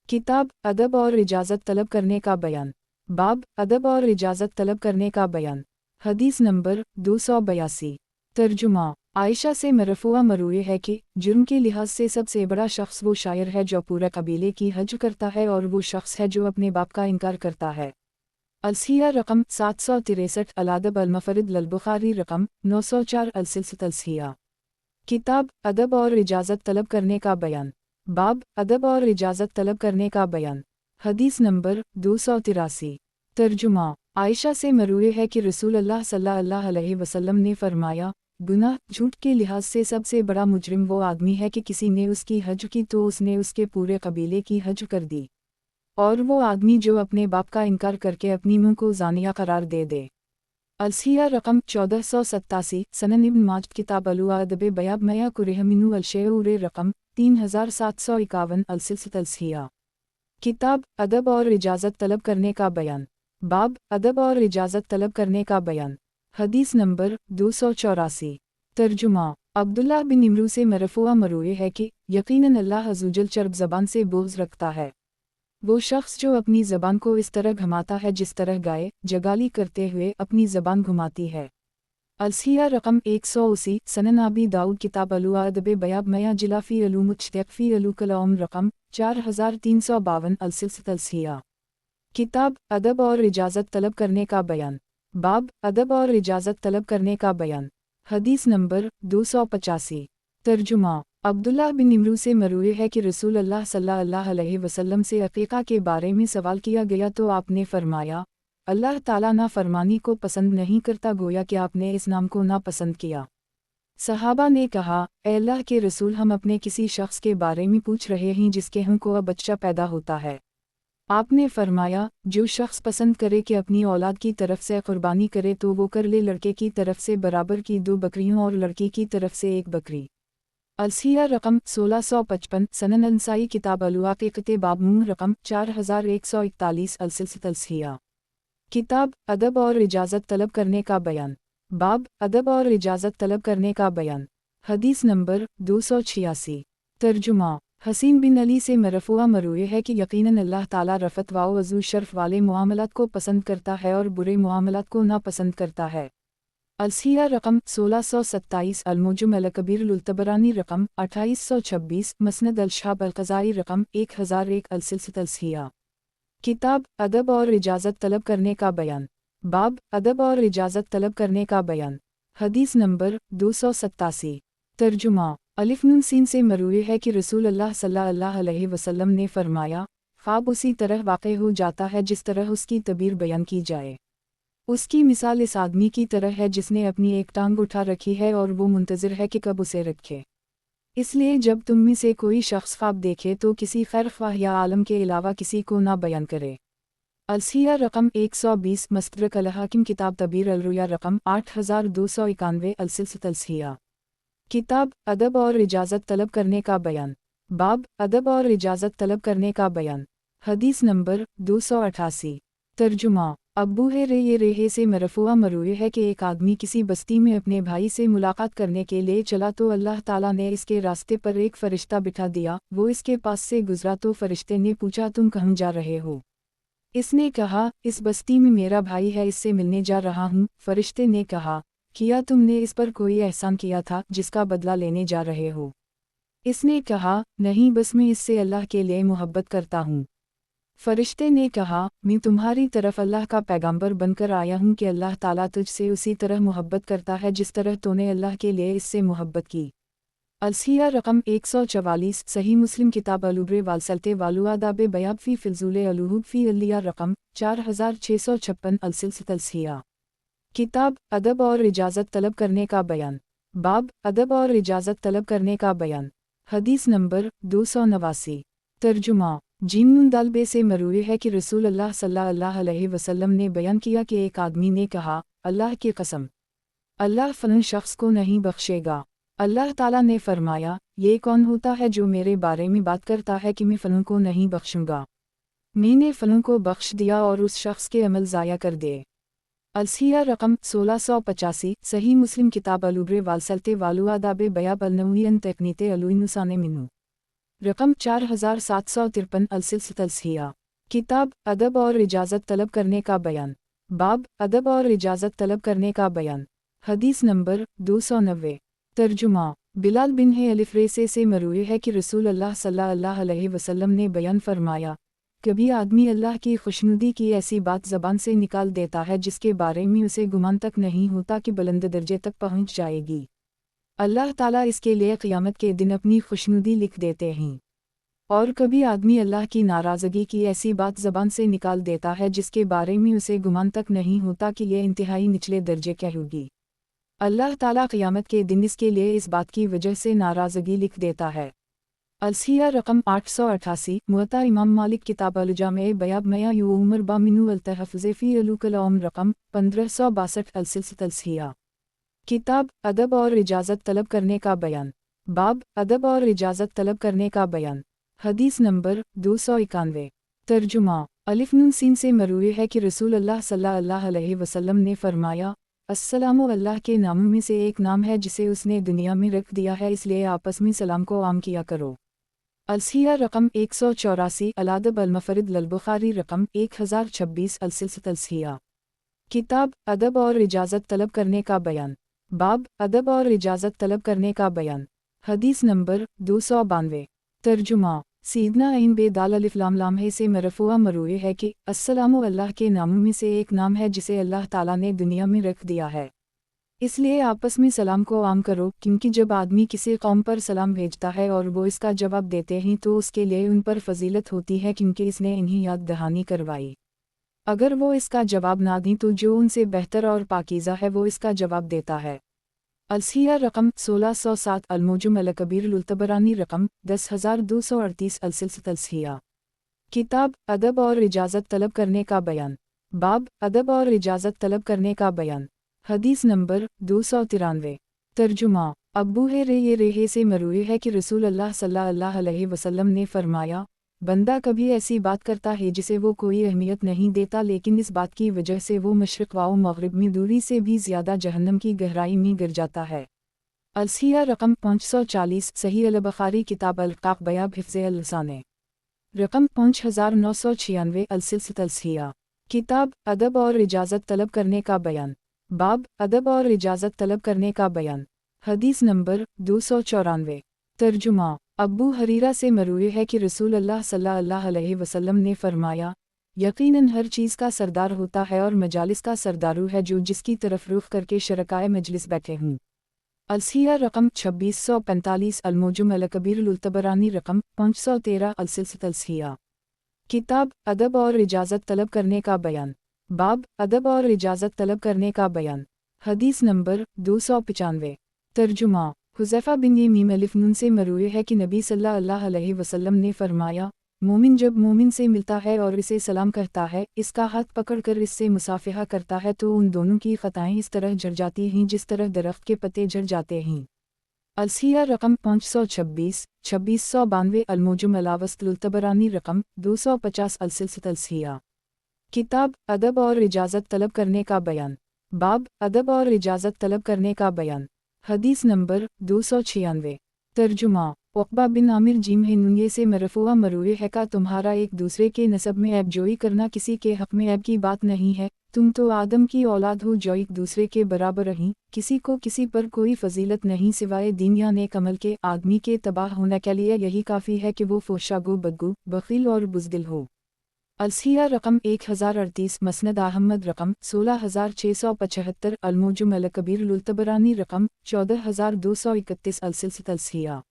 [SPEAKER 1] किताब अदब और इजाज़त तलब करने का बयान। बाब अदब और इजाज़त तलब करने का बयान। हदीस नंबर 282। तर्जुमा। आयशा से मरफ़ूआ मरूए है कि जुर्म के लिहाज से सबसे बड़ा शख्स वो शायर है जो पूरे कबीले की हज करता है, और वो शख्स है जो अपने बाप का इनकार करता है। अलसिया रकम 763 अलादब अल-मफ़रिद लल-बुखारी रकम 904 अलसिलसिलत अलसिया। किताब अदब और इजाज़त तलब करने का बयान। बाब अदब और इजाज़त तलब करने का बयान। हदीस नंबर 283। तर्जुमा। आयशा से मरूए है कि रसूल अल्लाह सल्लल्लाहु अलैहि वसल्लम ने फरमाया, गुनाह झूठ के लिहाज से सबसे बड़ा मुजरिम वो आदमी है कि किसी ने उसकी हज की तो उसने उसके पूरे कबीले की हज कर दी, और वो आदमी जो अपने बाप का इनकार करके अपनी मुँह को ज़ानिया करार दे दे। अलसिया रकम 1487 सनन इब्न माजद किताब अल-अदब बयाब मया कुरहमिनु अल-शऊर रकम 3751 अलसिलसिलत अलसिया। किताब अदब और इजाज़त तलब करने का बयान। बाब अदब और इजाज़त तलब करने का बयान। हदीस नंबर 284। तर्जुमा अब्दुल्ला बिन इमरू से मरफूआ मरूए है कि यकीनन अल्लाह अज़्ज़वजल चर्ब ज़बान से बोझ रखता है। वो शख्स जो अपनी ज़बान को इस तरह घुमाता है जिस तरह गाय जगाली करते हुए अपनी ज़बान घुमाती है। अलसिया रकम 180 सनन आबी दाऊद किताब अलुआ अदब बयाब मया जिलाफ़ी अलू मुज्तफ़ी अलू कलाम रकम 4352 अलसिलसित अलसिया। किताब अदब और इजाज़त तलब करने का बयान। बाब अदब और इजाज़त तलब करने का बयान। हदीस नंबर 285। तर्जुमा अब्दुल्ला बिन इमरू से मरूए है कि रसूल अल्लाह सल्लल्लाहु अलैहि वसल्लम से अक़ीक़ा के बारे में सवाल किया गया तो आपने फरमाया, अल्लाह ताला नाफरमानी को पसंद नहीं करता, गोया कि आपने इस नाम को नापसंद किया। सहाबा ने कहा, ए अल्लाह के रसूल, हम अपने किसी शख्स के बारे में पूछ रहे हैं जिसके हम को अब बच्चा पैदा होता है। आपने फरमाया, जो शख्स पसंद करे कि अपनी औलाद की तरफ से कुर्बानी करे तो वो कर ले लड़के की तरफ से बराबर की 2 बकरियों और लड़की की तरफ से 1 बकरी। अलसिया रकम 1655 सनन अंसाई किताब अलुआक़ बाबमूम रकम 4141 अलसिलसित अलसिया। किताब अदब और इजाज़त तलब करने का बयान। बाब अदब और इजाज़त तलब करने का बयान। हदीस नंबर 286। तर्जुमा हसीन बिन अली से मरफूआ मरूए है कि यकीनन अल्लाह ताला रफ़त व वज़ू शर्फ वाले मुआमलात को पसंद करता है और बुरे मुआमलात को नापसंद करता है। अलसिया रकम 1627 अलमुजम अलकबीर अल-तबरानी रकम 2826 मसनद अल-शहाब अल-क़ज़ाई रकम 1001 अलसिलसित अलसिया। किताब अदब और इजाज़त तलब करने का बयान। बाब अदब और इजाज़त तलब करने का बयान। हदीस नंबर 287। तर्जुमा अलिफ नून सीन से मरूए है कि रसूल अल्लाह सल्लल्लाहु अलैहि वसल्लम ने फरमाया, ख्वाब उसी तरह वाक़े हो जाता है जिस तरह उसकी तबीर बयान की जाए। उसकी मिसाल इस आदमी की तरह है जिसने अपनी एक टांग उठा रखी है और वो मुंतज़िर है कि कब उसे रखे। इसलिए जब तुम में से कोई शख्स ख्वाब देखे तो किसी खैर ख्वाह या आलम के अलावा किसी को ना बयान करे। अलसिया रकम 120 मस्तदरक अल-हाकिम किताब तबीर अल-रुया रकम 8291 अलसिलसित अलसिया। किताब अदब और इजाज़त तलब करने का बयान। बाब अदब और इजाज़त तलब करने का बयान। हदीस नंबर 288। तर्जुमा अब्बू ये रेहे से मरफूआ मरूए है कि एक आदमी किसी बस्ती में अपने भाई से मुलाकात करने के लिए चला तो अल्लाह ताला ने इसके रास्ते पर एक फ़रिश्ता बिठा दिया। वो इसके पास से गुजरा तो फ़रिश्ते ने पूछा, तुम कहाँ जा रहे हो? इसने कहा, इस बस्ती में मेरा भाई है, इससे मिलने जा रहा हूँ। फ़रिश्ते ने कहा, किया तुमने इस पर कोई एहसान किया था जिसका बदला लेने जा रहे हो? इसने कहा, नहीं, बस मैं इससे अल्लाह के लिए मोहब्बत करता हूँ। फ़रिश्ते ने कहा, मैं तुम्हारी तरफ अल्लाह का पैगंबर बनकर आया हूँ कि अल्लाह ताला तुझसे उसी तरह मोहब्बत करता है जिस तरह तूने अल्लाह के लिए इससे मोहब्बत की। अलसिया रकम 144 सही मुस्लिम किताब अलुब्रे वालसलते वालुआदाब बयाब फ़ी फ़िज़ूल अलूहूब फ़ी अलिया रकम 4656 अलसिलसित अलसिया। किताब अदब और इजाज़त तलब करने का बयान। बाब अदब और इजाज़त तलब करने का बयान। हदीस नंबर 289। तर्जुमा जीम दालबे से मरूए है कि रसूल अल्लाह सल्लल्लाहु अलैहि वसल्लम ने बयान किया कि एक आदमी ने कहा, अल्लाह की कसम, अल्लाह फलन शख्स को नहीं बख्शेगा। अल्लाह ताला ने फरमाया, ये कौन होता है जो मेरे बारे में बात करता है कि मैं फलन को नहीं बख्शूंगा? मैंने फलन को बख्श दिया और उस शख्स के अमल ज़ाया कर दे। अलसिया रकम 1685 सही मुस्लिम किताब अलुब्रे वालसलते वालुआदाब बयाब अलनवीन तकनीते अलुइनुसाने मिनू रकम 4753 अलसिलसित अलसिया। किताब अदब और इजाज़त तलब करने का बयान। बाब अदब और इजाज़त तलब करने का बयान। हदीस नंबर 290। तर्जुमा बिलाल बिन अलिफ़रेसे से मरूए है कि रसूल अल्लाह सल्लल्लाहु अलैहि वसल्लम ने बयान फरमाया, कभी आदमी अल्लाह की खुशनुदी की ऐसी बात ज़बान से निकाल देता है जिसके बारे में उसे गुमान तक नहीं होता कि बुलंद दर्जे तक पहुँच जाएगी। अल्लाह ताला इसके लिए क़यामत के दिन अपनी खुशनुदी लिख देते हैं। और कभी आदमी अल्लाह की नाराज़गी की ऐसी बात ज़बान से निकाल देता है जिसके बारे में उसे गुमान तक नहीं होता कि यह इंतहाई निचले दर्जे की होगी। अल्लाह ताला क़यामत के दिन इसके लिए इस बात की वजह से नाराज़गी लिख देता है। अलसिया रकम 888 मुअत्ता इमाम मालिक किताब अल-जामे बयाब मया यू उमर बा मिनू अल-तहफ़्ज़ फ़ी अल-कलाम रकम 1562 अलसिलसित अलसिया। किताब अदब और इजाज़त तलब करने का बयान। बाब अदब और इजाज़त तलब करने का बयान। हदीस नंबर 291। तर्जुमा अलिफ नून सीन से मरूए है कि रसूल अल्लाह सल्लल्लाहु अलैहि वसल्लम ने फरमाया, अस्सलामु अल्लाह के नामों में से एक नाम है जिसे उसने दुनिया में रख दिया है, इसलिए आपस में सलाम को आम किया करो। अलसिया रकम 184, अल-अदब अल-मुफ़रद लल-बुख़ारी रकम 1026, अल-सिलसिला अलसिया। किताब अदब और इजाज़त तलब करने का बयान। बाब अदब और इजाज़त तलब करने का बयान। हदीस नंबर 292। तर्जुमा सीदना इन बेदाल अलिफ लाम लाम्हे से मरफ़ूआ मरूए है कि अस्सलामु अल्लाह के नामों में से एक नाम है जिसे अल्लाह ताला ने दुनिया में रख दिया है, इसलिए आपस में सलाम को आम करो, क्योंकि जब आदमी किसी कौम पर सलाम भेजता है और वो इसका जवाब देते हैं तो उसके लिए उन पर फजीलत होती है, क्योंकि इसने इन्हें याद दहानी करवाई। अगर वो इसका जवाब ना दें तो जो उनसे बेहतर और पाकीज़ा है वो इसका जवाब देता है। अलसिया रकम 1607, अल-मुजम अल-कबीर लुल-तबरानी रकम 10238, अल-सिलसिला अलसिया। किताब अदब और इजाज़त तलब करने का बयान। बाब अदब और इजाज़त तलब करने का बयान। हदीस नंबर 293। तर्जुमा अब्बू ये से मरूए है कि रसूल अल्लाह सल्लल्लाहु अलैहि वसल्लम ने फरमाया, बंदा कभी ऐसी बात करता है जिसे वो कोई अहमियत नहीं देता, लेकिन इस बात की वजह से वो मशरिक़ व मग़रिब में दूरी से भी ज़्यादा जहन्नम की गहराई में गिर जाता है। अलसिया रकम 540, सही अल-बुख़ारी किताब अल-क़ाक़ बयाब हिफ़्ज़ अल-लिसाने रकम 5996, अल-सिलसिला अलसिया। किताब अदब और इजाज़त तलब करने का बयान। बाब अदब और इजाज़त तलब करने का बयान। हदीस नंबर 294। तर्जुमा अब्बू हरीरा से मरूए है कि रसूल अल्लाह सल्लल्लाहु अलैहि वसल्लम ने फरमाया, यकीनन हर चीज़ का सरदार होता है और मजालिस का सरदारू है जो जिसकी तरफ रुख करके शरकाए मजलिस बैठे हूँ। अलसिया रकम 2645, अल-मुजम अल-कबीर लुल-तबरानी रकम 513, अल-सिलसिला अलसिया। किताब अदब और इजाज़त तलब करने का बयान। बाब अदब और इजाज़त तलब करने का बयान। हदीस नंबर 295। तर्जुमा हुज़ैफ़ा बिन यमीम अलिफ नून से मरूए है कि नबी सल्लल्लाहु अलैहि वसल्लम ने फरमाया, मोमिन जब मोमिन से मिलता है और इसे सलाम कहता है, इसका हाथ पकड़कर इससे मुसाफ़िहा करता है तो उन दोनों की ख़ताएँ इस तरह झड़ जाती हैं जिस तरह दरख्त के पत्ते झड़ जाते हैं। अलसिया रकम 526, 2692, अल-मुजम अल-वस्त लुल-तबरानी रकम 250, अल-सिलसिला अलसिया। किताब अदब और इजाज़त तलब करने का बयान। बाब अदब और इजाज़त तलब करने का बयान। हदीस नंबर 296। तर्जुमा उक़बा बिन आमिर जिम हिन्नुये से मरफ़ूआ मरूए है का तुम्हारा एक दूसरे के नसब में ऐब-जोई करना किसी के हक़ में ऐब की बात नहीं है, तुम तो आदम की औलाद हो जो एक दूसरे के बराबर रहीं, किसी को किसी पर कोई फजीलत नहीं सिवाय दीन या नेक अमल के। आदमी के तबाह होने के लिए यही काफ़ी है कि वो फ़ोशागो, बदगु, बख़ील और बुज़दिल हो। अलसिया रकम 1038, मसनद अहमद रकम 16675, अल-मुजम अल-कबीर लुल-तबरानी रकम 14231, अल-सिलसिला अलसिया।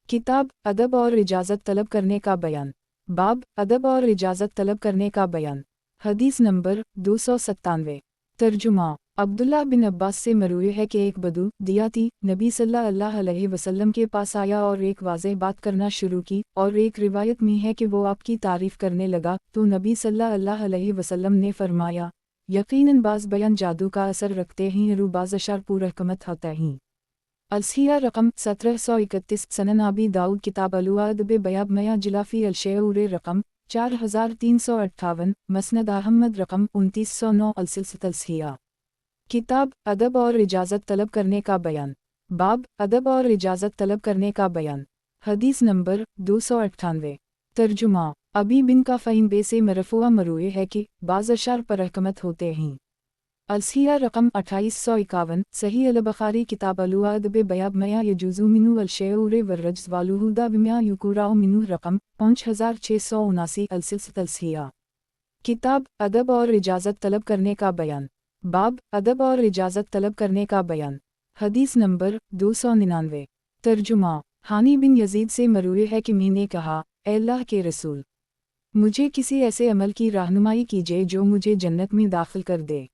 [SPEAKER 1] किताब अदब और इजाज़त तलब करने का बयान। बाब अदब और इजाज़त तलब करने का बयान। हदीस नंबर 297। तर्जुमा अब्दुल्लाह बिन अब्बास से मरूए है कि एक बदू दियाती नबी सल्लल्लाहु अलैहि वसल्लम के पास आया और एक वाज़ेह बात करना शुरू की, और एक रिवायत में है कि वो आपकी तारीफ़ करने लगा तो नबी सल्लल्लाहु अलैहि वसल्लम ने फरमाया, यकीनन बाज़ बयान जादू का असर रखते हैं और बाज़ अशार पूरा कमत होता हैं। अलसिया रकम 1731, सनन अबी दाऊद किताब अल-अदब बयाब मया जिलाफ़ी अल-शेऊर रकम 4358, मसनद अहमद रकम 2909, अल-सिलसिला अलसिया। किताब अदब और इजाज़त तलब करने का बयान। बाब अदब और इजाज़त तलब करने का बयान। हदीस नंबर 298। तर्जुमा अबी बिन का फ़हीम बे से मरफ़ूआ मरूए है कि बाज़ अशार पर रहकमत होते हैं। अलसिया रकम 2851, सही अल-बुख़ारी किताब अल-अदब बयाब मया यजूज़ु मिनु अल-शेऊर वर्रज्ज़ वालुहुदा बिमा युकुराउ मिनु रकम 5679, अल-सिलसिला अलसिया। किताब अदब और इजाज़त तलब करने का बयान। बाब अदब और इजाज़त तलब करने का बयान। हदीस नंबर 299। तर्जुमा हानी बिन यजीद से मरूए है कि मैंने कहा, ए अल्लाह के रसूल, मुझे किसी ऐसे अमल की रहनुमाई कीजिए जो मुझे जन्नत में दाखिल कर दे।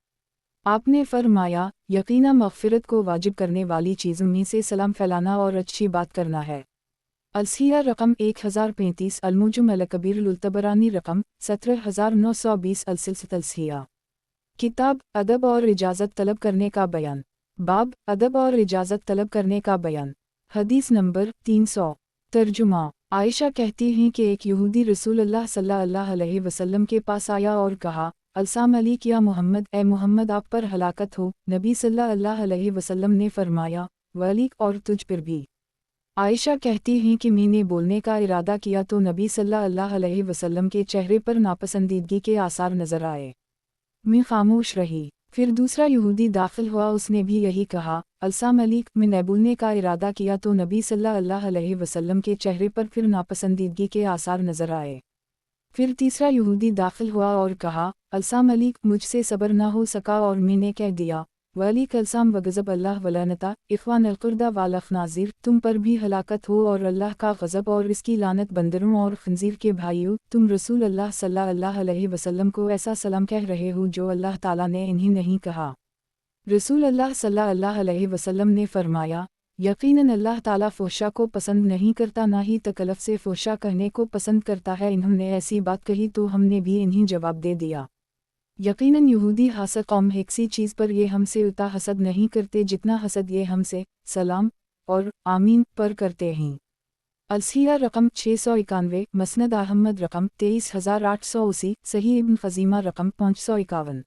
[SPEAKER 1] आपने फरमाया, यकीना मग़फ़िरत को वाजिब करने वाली चीज़ों में से सलाम फैलाना और अच्छी बात करना है। अलसिया रकम 1035, अल-मुजम अल-कबीर लुल-तबरानी रकम 17920, अल-सिलसिला अलसिया। किताब अदब और इजाज़त तलब करने का बयान। बाब अदब और इजाज़त तलब करने का बयान। हदीस नंबर 300। तर्जुमा आयशा कहती हैं कि एक यहूदी रसूल अल्लाह सल्लल्लाहु अलैहि वसल्लम के पास आया और कहा, अलसाम अली या मोहम्मद, ए मोहम्मद आप पर हलाकत हो। नबी सल्लल्लाहु अलैहि वसल्लम ने फरमाया, वलीक और तुझ पर भी। आयशा कहती हैं कि मैंने बोलने का इरादा किया तो नबी सल्लल्लाहु अलैहि वसल्लम के चेहरे पर नापसंदीदगी के आसार नजर आए। मैं खामोश रही। फिर दूसरा यहूदी दाखिल हुआ, उसने भी यही कहा। अलसाम अली, मैंने बोलने का इरादा किया तो नबी सल्लल्लाहु अलैहि वसल्लम के चेहरे पर फिर नापसंदीदगी के आसार नजर आए। फिर तीसरा यहूदी दाखिल हुआ और कहा, अलसाम अली, मुझसे सब्र ना हो सका और मैंने कह दिया, वली कलसाम वगज़ब अल्लाह वलानता इख़वान अलकुर्दा वालफ़ नाज़िर, तुम पर भी हलाकत हो और अल्लाह का गज़ब और इसकी लानत बंदरों और खंजीर के भाइयों, तुम रसूल अल्लाह सल्लल्लाहु अलैहि वसल्लम को ऐसा सलाम कह रहे हो जो अल्लाह ताला ने इन्हें नहीं कहा। रसूल अल्लाह सल्लल्लाहु अलैहि वसल्लम ने फरमाया, यकीनन अल्लाह ताला फ़ोशा को पसंद नहीं करता, ना ही तकल्लुफ़ से फ़ोशा कहने को पसंद करता है। इन्होंने ऐसी बात कही तो हमने भी इन्हीं जवाब दे दिया। यकीनन यहूदी हासद कौम है, किसी चीज़ पर ये हमसे उतना हसद नहीं करते जितना हसद ये हमसे सलाम और आमीन पर करते हैं। अलसिया रकम 691, मसनद अहमद रकम 23880, सही इब्न खज़ीमा रकम 551।